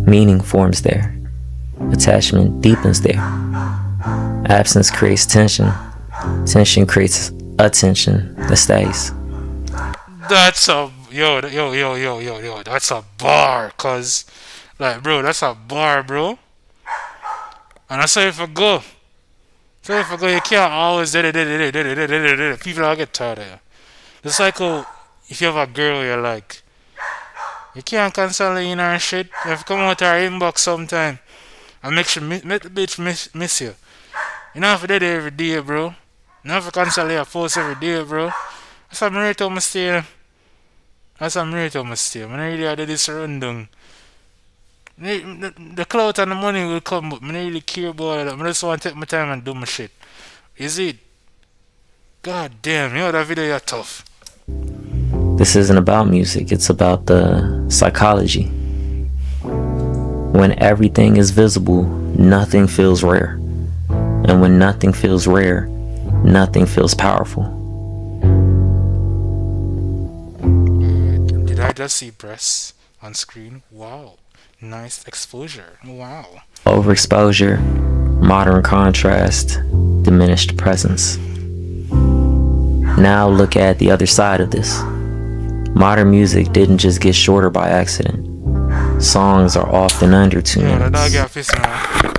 Meaning forms there. Attachment deepens there. Absence creates tension. Tension creates attention that stays. That's a that's a bar, cuz like bro, that's a bar, bro. And I say if I go. So if I go, you can't always people will get tired of you. It's like if you have a girl you like, you can't constantly in her shit. You have to come out her inbox sometime and make the bitch miss you. You don't have to do it every day, bro. You don't have to constantly post every day, bro. That's what I'm ready to stay. That's what I'm ready to stay. I really do this rundown. The clout and the money will come, but I don't really care about that. I just want to take my time and do my shit. Is it? God damn, yo, that video is tough. This isn't about music, it's about the psychology. When everything is visible, nothing feels rare. And when nothing feels rare, nothing feels powerful. Did I just see breasts on screen? Wow. Nice exposure. Wow. Overexposure, modern contrast, diminished presence. Now look at the other side of this. Modern music didn't just get shorter by accident. Songs are often undertuned. Yeah, the dog got pissed, man.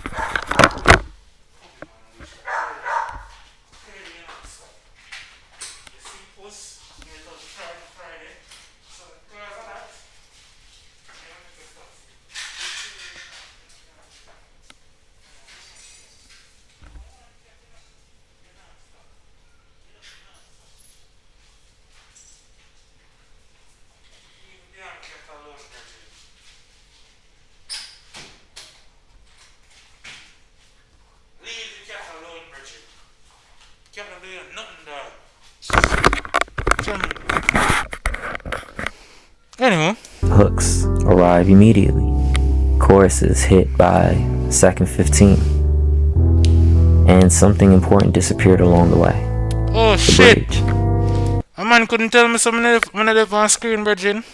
Anyway. Hooks arrive immediately. Choruses hit by second 15. And something important disappeared along the way. Oh the shit! Bridge. A man couldn't tell me something when I live on screen, Virgin.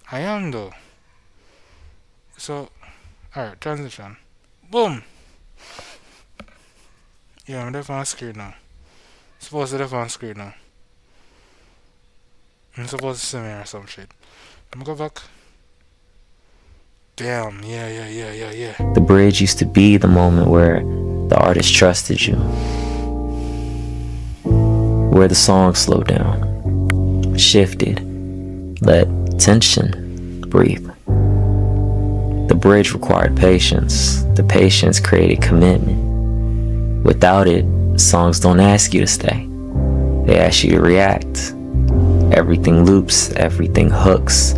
I am though. So, alright, transition. Boom! Yeah, I'm left on screen now. Supposed to left on screen now. I'm supposed to see me or some shit. Let me go back. Damn, yeah. The bridge used to be the moment where the artist trusted you. Where the song slowed down, shifted, let tension breathe. The bridge required patience. The patience created commitment. Without it, songs don't ask you to stay. They ask you to react. Everything loops, everything hooks,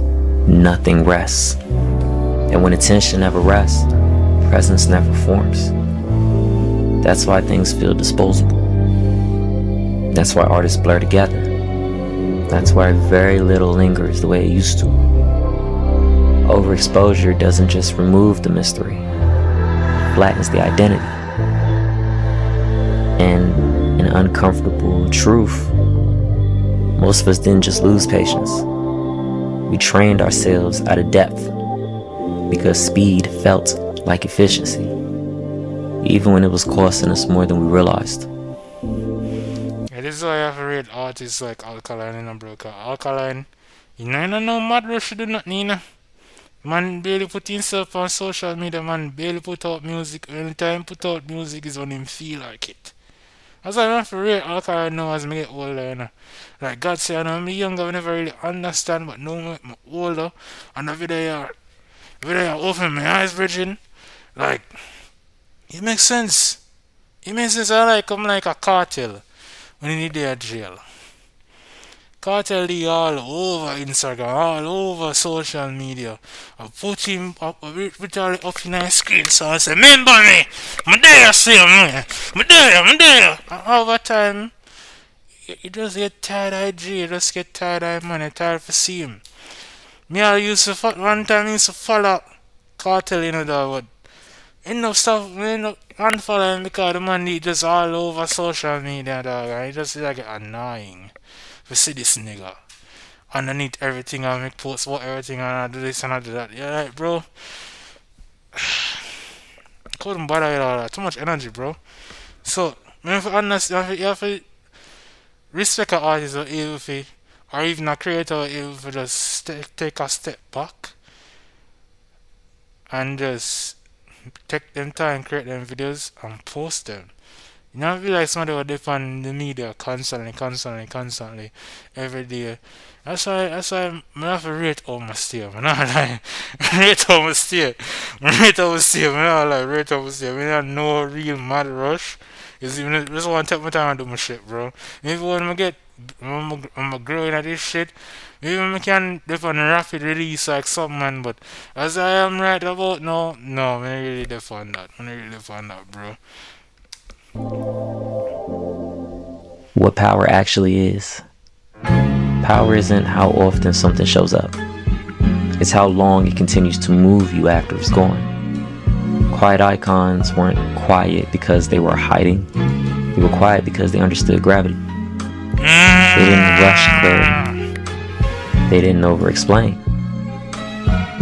nothing rests. And when attention never rests, presence never forms. That's why things feel disposable. That's why artists blur together. That's why very little lingers the way it used to. Overexposure doesn't just remove the mystery, it flattens the identity. And an uncomfortable truth, most of us didn't just lose patience. We trained ourselves out of depth because speed felt like efficiency, even when it was costing us more than we realized. Yeah, this is why I have to rate artists like Alkaline and Broker. Alkaline, you know mad rush do not need. Man barely put himself on social media, man barely put out music. Anytime put out music is when him feel like it. That's why I have to rate Alkaline now as I get older, you know. Like God say, I know I'm younger, I never really understand, but now I'm older, and every day I open my eyes, Virgin. Like, it makes sense. It makes sense. I'm like a cartel when you need their jail. Cartel D all over Instagram, all over social media. I put him up, put all up in my screen, so I say, remember me, I'm there, see me, I'm there. And over time, you just get tired of IG, you just get tired of man, you're tired to see him. Me I used to, one time I used to follow Cartel, you know, that would end up unfollowing because the man he just all over social media, dog, and it just like annoying to see this nigga underneath everything. I make posts about everything and I do this and I do that. Yeah, like, bro, couldn't bother with all that. Too much energy, bro. So, you have to understand, you have to respect an artist or even a creator or if you just take a step back and just take them time, create them videos and post them. You know, I feel like somebody would depend the media constantly, every day. That's why I have to rate how my stay. I'm not like rate how my stay. Rate how my stay. I'm not like rate how my stay. I don't no real mad rush. Is even just want to take my time and do my shit, bro. Maybe when I'm growing at this shit, maybe I can depend on rapid release like some man. But as I am right about now, no, I really depend that. I really depend that, bro. What power actually is. Power isn't how often something shows up. It's how long it continues to move you after it's gone. Quiet icons weren't quiet because they were hiding. They were quiet because they understood gravity. They didn't rush clarity. They didn't over-explain.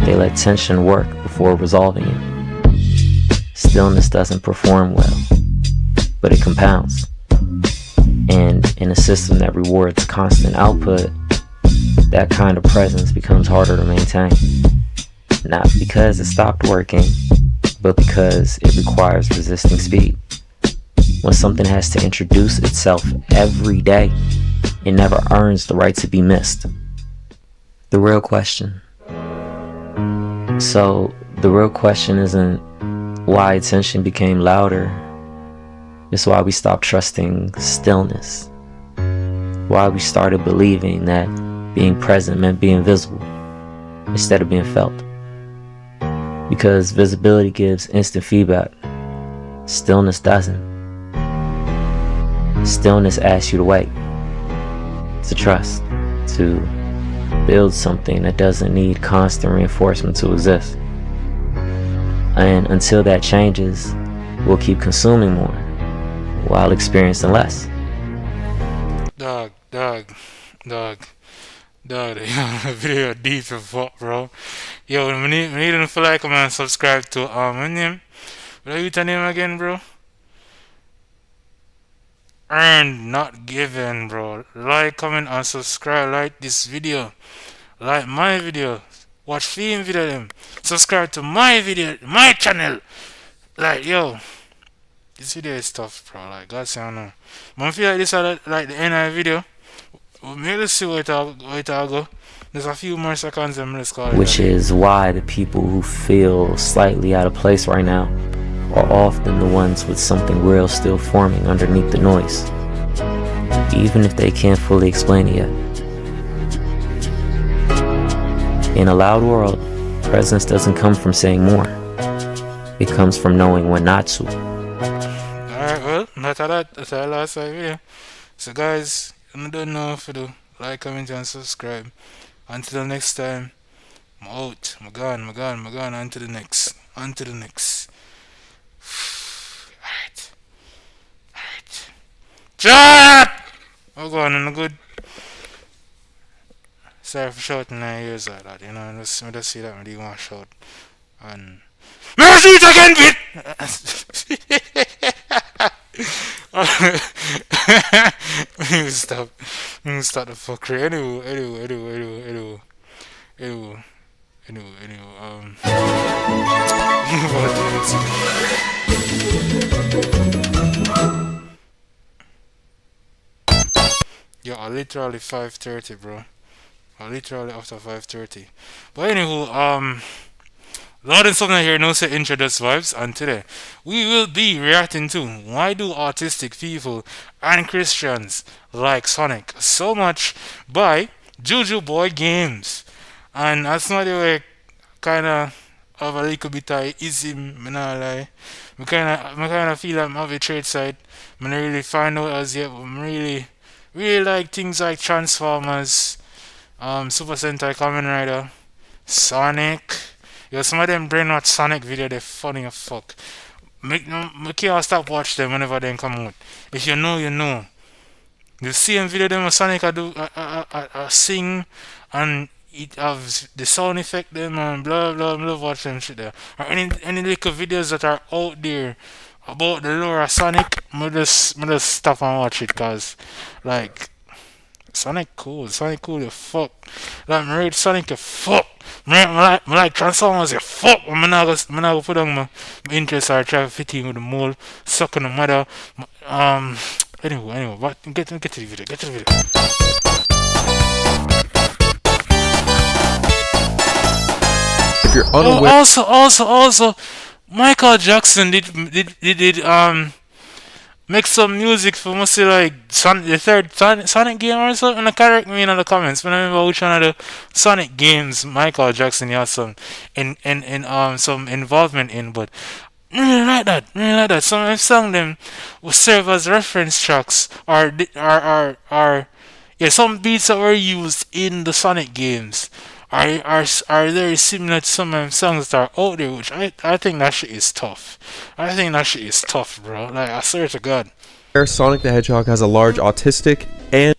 They let tension work before resolving it. Stillness doesn't perform well, but it compounds. And in a system that rewards constant output, that kind of presence becomes harder to maintain. Not because it stopped working, but because it requires resisting speed. When something has to introduce itself every day, it never earns the right to be missed. The real question. So, the real question isn't why attention became louder. It's why we stopped trusting stillness. Why we started believing that being present meant being visible instead of being felt. Because visibility gives instant feedback. Stillness doesn't. Stillness asks you to wait, to trust, to build something that doesn't need constant reinforcement to exist. And until that changes, we'll keep consuming more while experiencing less. Dog, the video deep as fuck, bro. Yo, we need to feel like and subscribe to my name. What are you your name again, bro? Earned, not given, bro. Like, comment, and subscribe. Like this video. Like my video. Watch film video them. Subscribe to my video, my channel. Like, yo. This video is tough, bro. Like, God say I know. But I feel like this is like the end of the video. Maybe let's see where it'll go. There's a few more seconds and let's call it. Which is why the people who feel slightly out of place right now are often the ones with something real still forming underneath the noise. Even if they can't fully explain it yet. In a loud world, presence doesn't come from saying more. It comes from knowing when not to. Alright, well, that's our last video. So guys, you don't know if you do. Like, comment, and subscribe. Until next time, I'm out. I'm gone. On to the next. Alright. Chat! Oh, go on, I'm good. Sorry for shouting 9 years like that, you know. I just see that when you want to shout. And mercy it again, bitch! Stop the fuckery. Yo, I literally 5:30, bro. I literally after 5:30. But anywho, Lord and something here, no say introduce vibes, and today we will be reacting to why do autistic people and Christians like Sonic so much by Juju Boy Games. And that's not the way kinda have a little bit of ism, me not lie. I kinda feel like I have a trade side. I don't really find out as yet, but I really like things like Transformers, Super Sentai Kamen Rider, Sonic. Yo, some of them brainwash Sonic video, they're funny as fuck. I can't stop watch them whenever they come out. If you know, you know. The same video them Sonic I do sing and it have the sound effect them and blah blah blah, watch them shit there. Or any little videos that are out there about the lore of Sonic, I just stop and watch it, cause like Sonic cool. Sonic cool, you fuck. Like, me rate Sonic, you fuck. Me like Transformers, you fuck. I'm not gonna put on my interest or try to fit in with the mole, sucking the mother. Anyway, but get to the video. If you're unaware, Also, Michael Jackson did make some music for mostly like the third Sonic game or something. Correct me in the comments. When I remember which one of the Sonic games Michael Jackson has some some involvement in, but really like that. Some of them song them will serve as reference tracks or some beats that were used in the Sonic games are very similar to some of them songs that are out there, which I think that shit is tough. I think that shit is tough, bro. Like, I swear to God. Sonic the Hedgehog has a large autistic and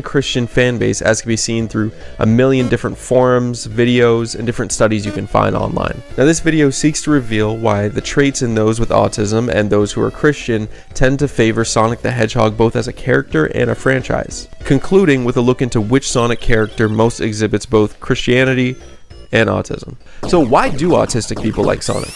Christian fan base, as can be seen through a million different forums, videos, and different studies you can find online. Now, this video seeks to reveal why the traits in those with autism and those who are Christian tend to favor Sonic the Hedgehog both as a character and a franchise, concluding with a look into which Sonic character most exhibits both Christianity and autism. So why do autistic people like Sonic?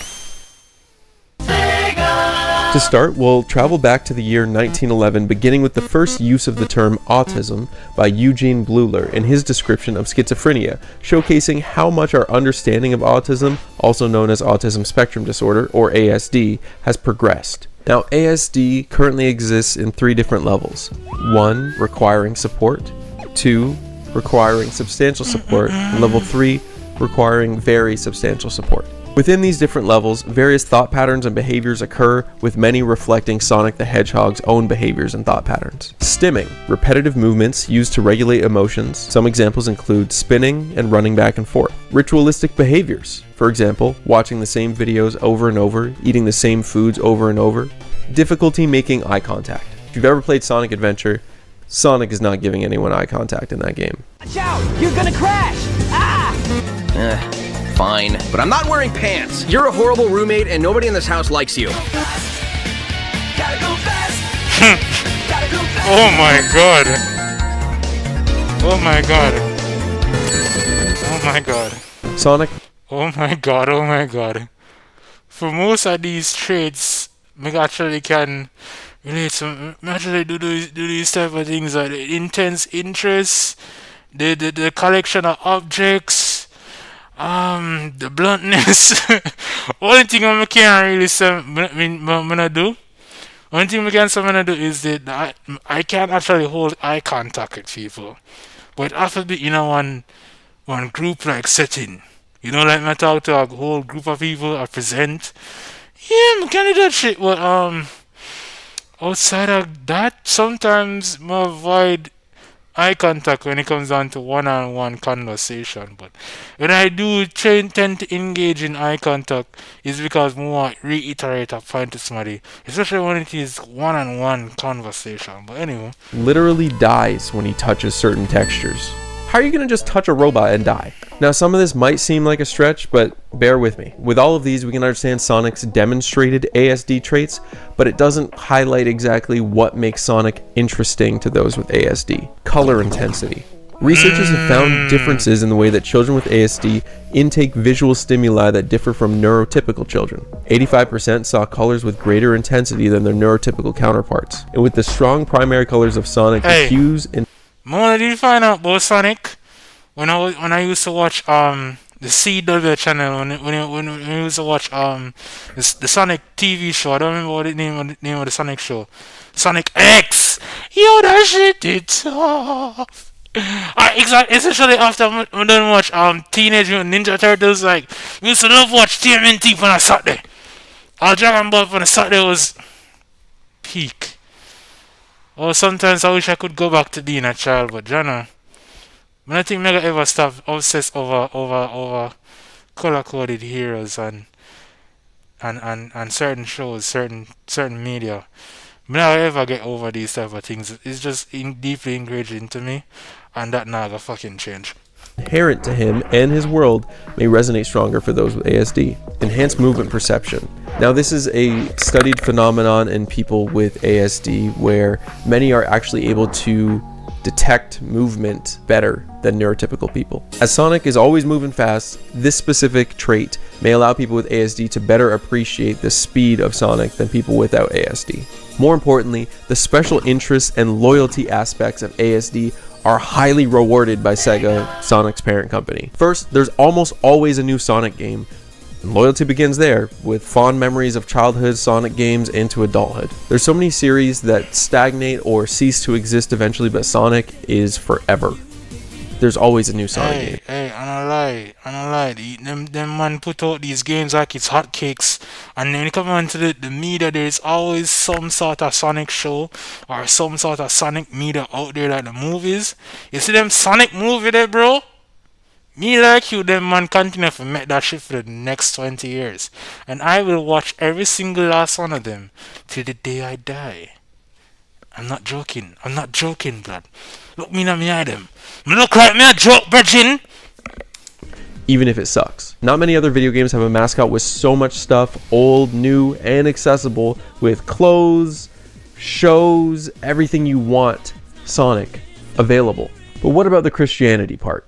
To start, we'll travel back to the year 1911, beginning with the first use of the term autism by Eugene Bleuler in his description of schizophrenia, showcasing how much our understanding of autism, also known as autism spectrum disorder, or ASD, has progressed. Now, ASD currently exists in 3 different levels. 1, requiring support. 2, requiring substantial support. And level 3, requiring very substantial support. Within these different levels, various thought patterns and behaviors occur, with many reflecting Sonic the Hedgehog's own behaviors and thought patterns. Stimming, repetitive movements used to regulate emotions. Some examples include spinning and running back and forth. Ritualistic behaviors, for example, watching the same videos over and over, eating the same foods over and over. Difficulty making eye contact. If you've ever played Sonic Adventure, Sonic is not giving anyone eye contact in that game. Watch out! You're gonna crash! Ah! Fine, but I'm not wearing pants. You're a horrible roommate and nobody in this house likes you. Oh my god. Oh my god. Oh my god. Sonic. Oh my god. For most of these traits, me actually can relate to, actually do these type of things like the intense interest, the collection of objects, the bluntness. Only thing I can't really say, I do. Only thing I can say I do is that I can't actually hold eye contact with people, but it has to be in a one group like setting. You know, like I talk to a whole group of people, I present. Yeah, I can do that shit. But outside of that, sometimes I avoid eye contact when it comes down to one-on-one conversation. But when I do tend to engage in eye contact, it's because more reiterate a point to somebody, especially when it is one-on-one conversation. But anyway, literally dies when he touches certain textures. How are you going to just touch a robot and die? Now, some of this might seem like a stretch, but bear with me. With all of these, we can understand Sonic's demonstrated ASD traits, but it doesn't highlight exactly what makes Sonic interesting to those with ASD. Color intensity. Researchers have found differences in the way that children with ASD intake visual stimuli that differ from neurotypical children. 85% saw colors with greater intensity than their neurotypical counterparts. And with the strong primary colors of Sonic, the hues and Mona, did you find out about Sonic? When I used to watch the CW channel, when I used to watch the Sonic TV show. I don't remember what the name of the Sonic show. Sonic X. Yo, that shit is tough. Exactly. Especially after I done watch Teenage Mutant Ninja Turtles. Like, we used to love watch TMNT on a Saturday. Dragon Ball on a Saturday was peak. Or sometimes I wish I could go back to being a child, but I don't I think never ever stop obsessed over color-coded heroes and certain shows, certain media. I never ever get over these type of things. It's just deeply ingrained into me, and that never fucking change. inherent to him and his world may resonate stronger for those with ASD. Enhanced movement perception. Now, this is a studied phenomenon in people with ASD where many are actually able to detect movement better than neurotypical people. As Sonic is always moving fast, this specific trait may allow people with ASD to better appreciate the speed of Sonic than people without ASD. More importantly, the special interests and loyalty aspects of ASD are highly rewarded by Sega, Sonic's parent company. First, there's almost always a new Sonic game. And loyalty begins there, with fond memories of childhood Sonic games into adulthood. There's so many series that stagnate or cease to exist eventually, but Sonic is forever. There's always a new Sonic game. Hey, I don't lie. Them man put out these games like it's hotcakes, and then you come on to the media, there's always some sort of Sonic show or some sort of Sonic media out there, like the movies. You see them Sonic movie there, bro? Me like you, them man continue to make that shit for the next 20 years. And I will watch every single last one of them till the day I die. I'm not joking, blood. Look me in the eye, them. Me look like me a joke, virgin. Even if it sucks. Not many other video games have a mascot with so much stuff, old, new, and accessible, with clothes, shows, everything you want. Sonic, available. But what about the Christianity part?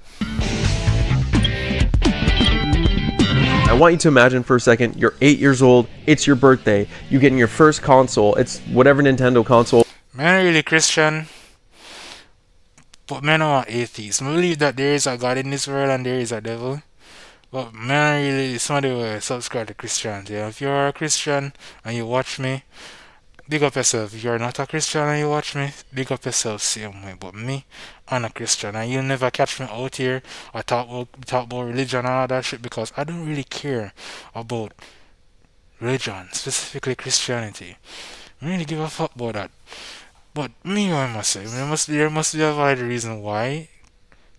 I want you to imagine for a second, you're 8 years old, it's your birthday, you get in your first console, it's whatever Nintendo console. Man, I'm really Christian, but man, I'm an atheist. I believe that there is a God in this world and there is a devil. But man, I really somebody will subscribe to Christianity. If you are a Christian and you watch me, big up yourself. If you're not a Christian and you watch me, big up yourself same way. But me, I'm a Christian, and you'll never catch me out here or talk about religion and all that shit, because I don't really care about religion, specifically Christianity. I really give a fuck about that. But me, I must say, there must be a valid reason why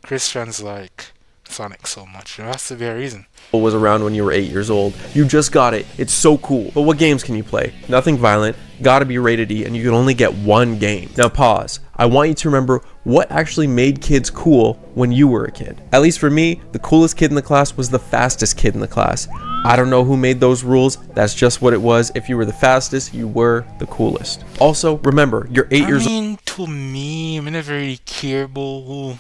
Christians like Sonic so much. There has to be a reason. Was around when you were 8 years old. You just got it. It's so cool. But what games can you play? Nothing violent, gotta be rated E, and you can only get one game. Now pause. I want you to remember what actually made kids cool when you were a kid. At least for me, the coolest kid in the class was the fastest kid in the class. I don't know who made those rules, that's just what it was. If you were the fastest, you were the coolest. Also, remember, you're 8 years old. To me, I never really care about who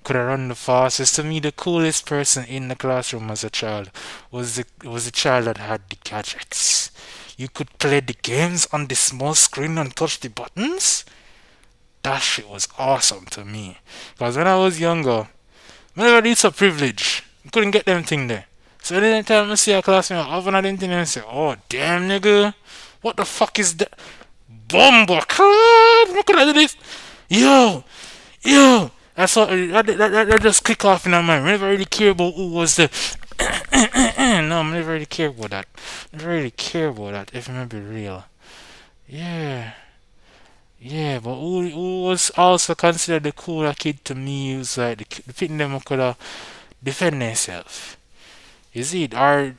could have run the fastest. To me, the coolest person in the classroom as a child was the child that had the gadgets. You could play the games on the small screen and touch the buttons. That shit was awesome to me. Because when I was younger, I never did so privilege. I couldn't get them thing there. So anytime I see a classmate have one of them thing, I say, oh damn nigga, what the fuck is that? Bomba card! Look at this. Yo. That's all. That just click off in my mind. I never really care about who was the. No, I never really care about that. If I'm be real. Yeah, but who was also considered the cooler kid to me was like the people them who could have defend themselves. You see it, or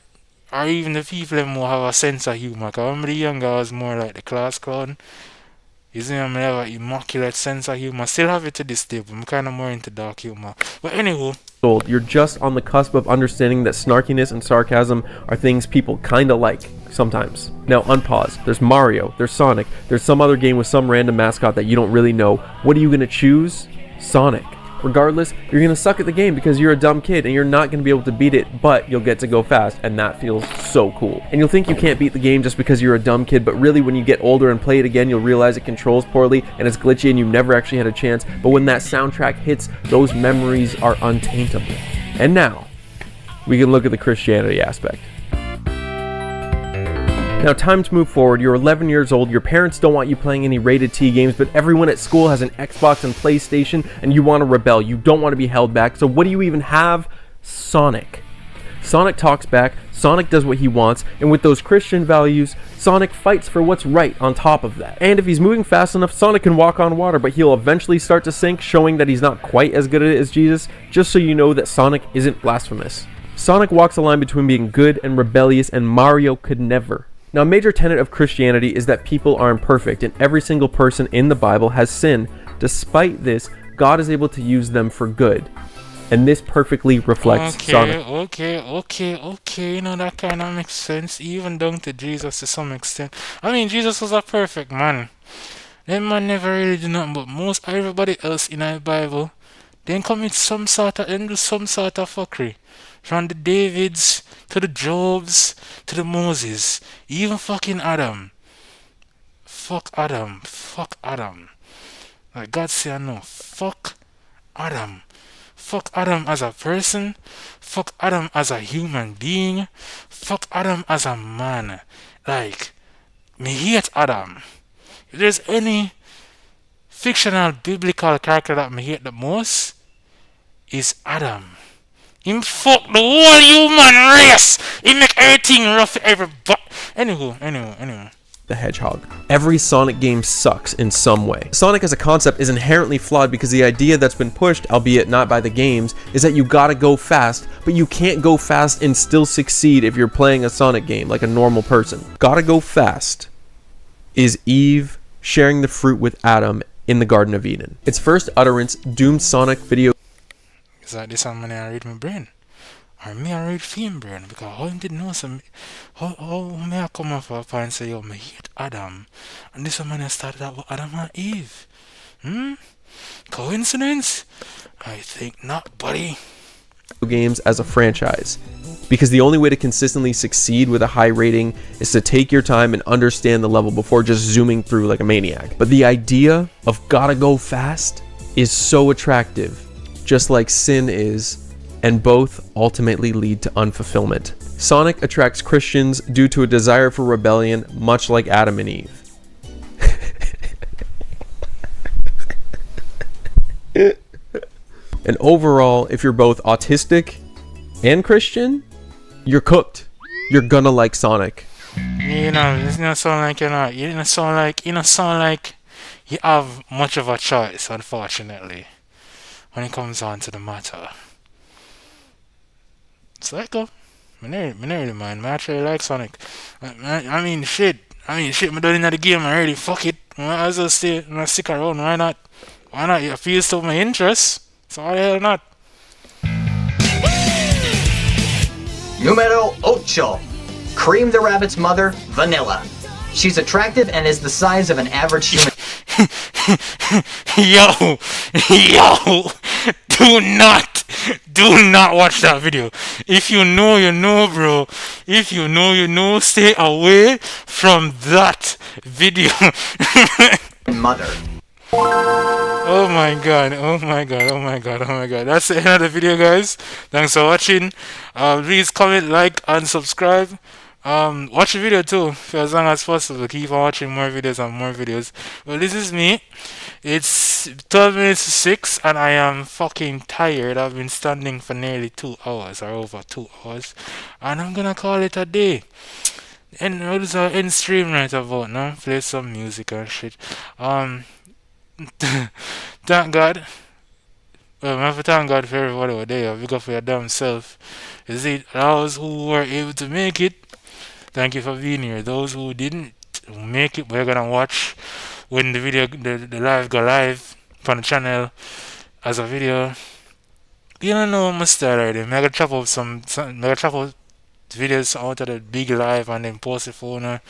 even the people them who have a sense of humor. Cause when I was younger, I was more like the class clown. You see, I have an immaculate sense of humor. Still have it to this day, but I'm kind of more into dark humor. But anywho. You're just on the cusp of understanding that snarkiness and sarcasm are things people kind of like sometimes. Now unpause. There's Mario, there's Sonic, there's some other game with some random mascot that you don't really know. What are you going to choose? Sonic. Regardless, you're going to suck at the game because you're a dumb kid and you're not going to be able to beat it, but you'll get to go fast, and that feels so cool. And you'll think you can't beat the game just because you're a dumb kid, but really when you get older and play it again, you'll realize it controls poorly and it's glitchy and you never actually had a chance. But when that soundtrack hits, those memories are untaintable. And now, we can look at the Christianity aspect. Now time to move forward. You're 11 years old, your parents don't want you playing any rated T games, but everyone at school has an Xbox and PlayStation, and you want to rebel. You don't want to be held back. So what do you even have? Sonic. Sonic talks back, Sonic does what he wants, and with those Christian values, Sonic fights for what's right on top of that. And if he's moving fast enough, Sonic can walk on water, but he'll eventually start to sink, showing that he's not quite as good at it as Jesus, just so you know that Sonic isn't blasphemous. Sonic walks a line between being good and rebellious, and Mario could never. Now, a major tenet of Christianity is that people are imperfect, and every single person in the Bible has sin. Despite this, God is able to use them for good. And this perfectly reflects Sonic. Okay. You know, that kind of makes sense. Even down to Jesus to some extent. I mean, Jesus was a perfect man. That man never really did nothing, but most everybody else in the Bible, they commit some sort of, do some sort of fuckery. From the Davids, to the Jobs, to the Moses. Even fucking Adam. Fuck Adam. Like God say no. Fuck Adam. Fuck Adam as a person. Fuck Adam as a human being. Fuck Adam as a man. Like, me hate Adam. If there's any fictional biblical character that me hate the most, is Adam. Him fuck the whole human race. He make everything rough for everybody. Anywho. The Hedgehog. Every Sonic game sucks in some way. Sonic as a concept is inherently flawed because the idea that's been pushed, albeit not by the games, is that you gotta go fast, but you can't go fast and still succeed if you're playing a Sonic game like a normal person. Gotta go fast is Eve sharing the fruit with Adam in the Garden of Eden. Its first utterance doomed Sonic video. Is that this one I read my brain? Or me I read film brain? Because how did know some how may I come off up and say, yo, me hate Adam. And this one I started out with Adam and Eve. Coincidence? I think not, buddy. Games as a franchise. Because the only way to consistently succeed with a high rating is to take your time and understand the level before just zooming through like a maniac. But the idea of gotta go fast is so attractive, just like sin is, and both ultimately lead to unfulfillment. Sonic attracts Christians due to a desire for rebellion, much like Adam and Eve. And overall, if you're both autistic and Christian, you're cooked. You're gonna like Sonic. You know, it's not sound like you don't sound like you have much of a choice, unfortunately, when it comes on to the matter. It's like I don't really mind. I actually like Sonic. I mean shit, me done in the game already. Fuck it. I might as well stick around. Why not? It appeals to my interests. So why the hell not? Numero 8. Cream the Rabbit's mother, Vanilla. She's attractive and is the size of an average human. Yo, do not watch that video. If you know, you know, bro. If you know, you know. Stay away from that video. Mother. Oh my god. That's the end of the video, guys. Thanks for watching. Please comment, like, and subscribe. Watch the video too, for as long as possible. Keep on watching more videos and more videos. Well, this is me. It's 12 minutes to 6 and I am fucking tired. I've been standing for nearly 2 hours or over 2 hours. And I'm gonna call it a day. And what is our end stream right about now? Play some music and shit. Thank God. Well, I have to thank God for everybody over there. Big up for your damn self. Is it those who were able to make it? Thank you for being here. Those who didn't make it, we're gonna watch when the video, the live go live on the channel as a video. You don't know my style already. I'm gonna chop up videos out of the big live and then post it for now.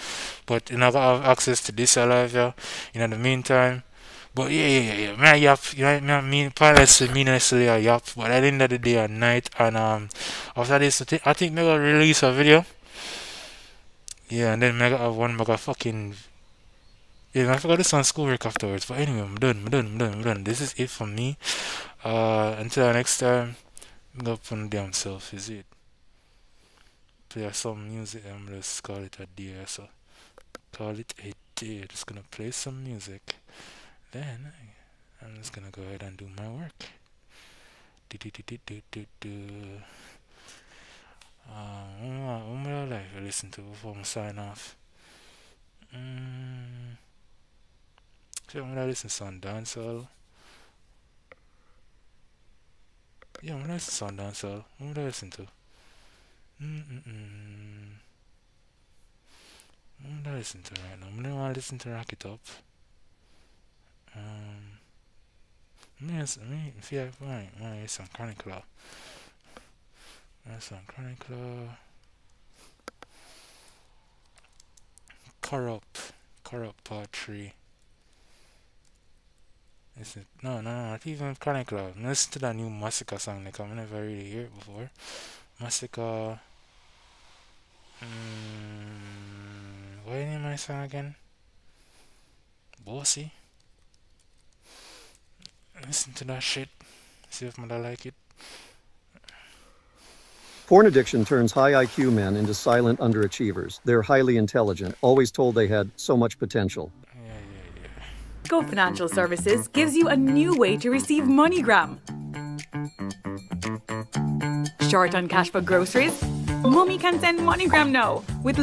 But you know, I have access to this live, yeah. In the meantime. But yeah. Man, yap. You know, I mean, honestly, a yap. But at the end of the day, at night, and after this, I think I'm gonna release a video. Yeah, and then I have one mega fucking. Yeah, I forgot this on schoolwork afterwards. But anyway, I'm done. This is it for me. Until next time, I'm gonna put on damn self. Is it? Play some music. I'm just call it a day. So call it a day. Just gonna play some music. Then I'm just gonna go ahead and do my work. What would I like to listen to before I sign off? So I'm gonna listen to some dancehall. Yeah, I'm gonna listen to some dancehall. What would I listen to? What would I listen to right now? I'm gonna want to listen to Rock It Up. Yes, me feel fine. It's on Chronicler. It's on Chronicler. Corrupt Part 3. Is it? No, not even Chronicler. Listen to that new Massacre song. Like, I've never really heard it before. Massacre. What name my song again? Bossy. Listen to that shit. See if mother like it. Porn addiction turns high IQ men into silent underachievers. They're highly intelligent, always told they had so much potential. Go Financial Services gives you a new way to receive MoneyGram. Short on cash for groceries? Mummy can send MoneyGram now with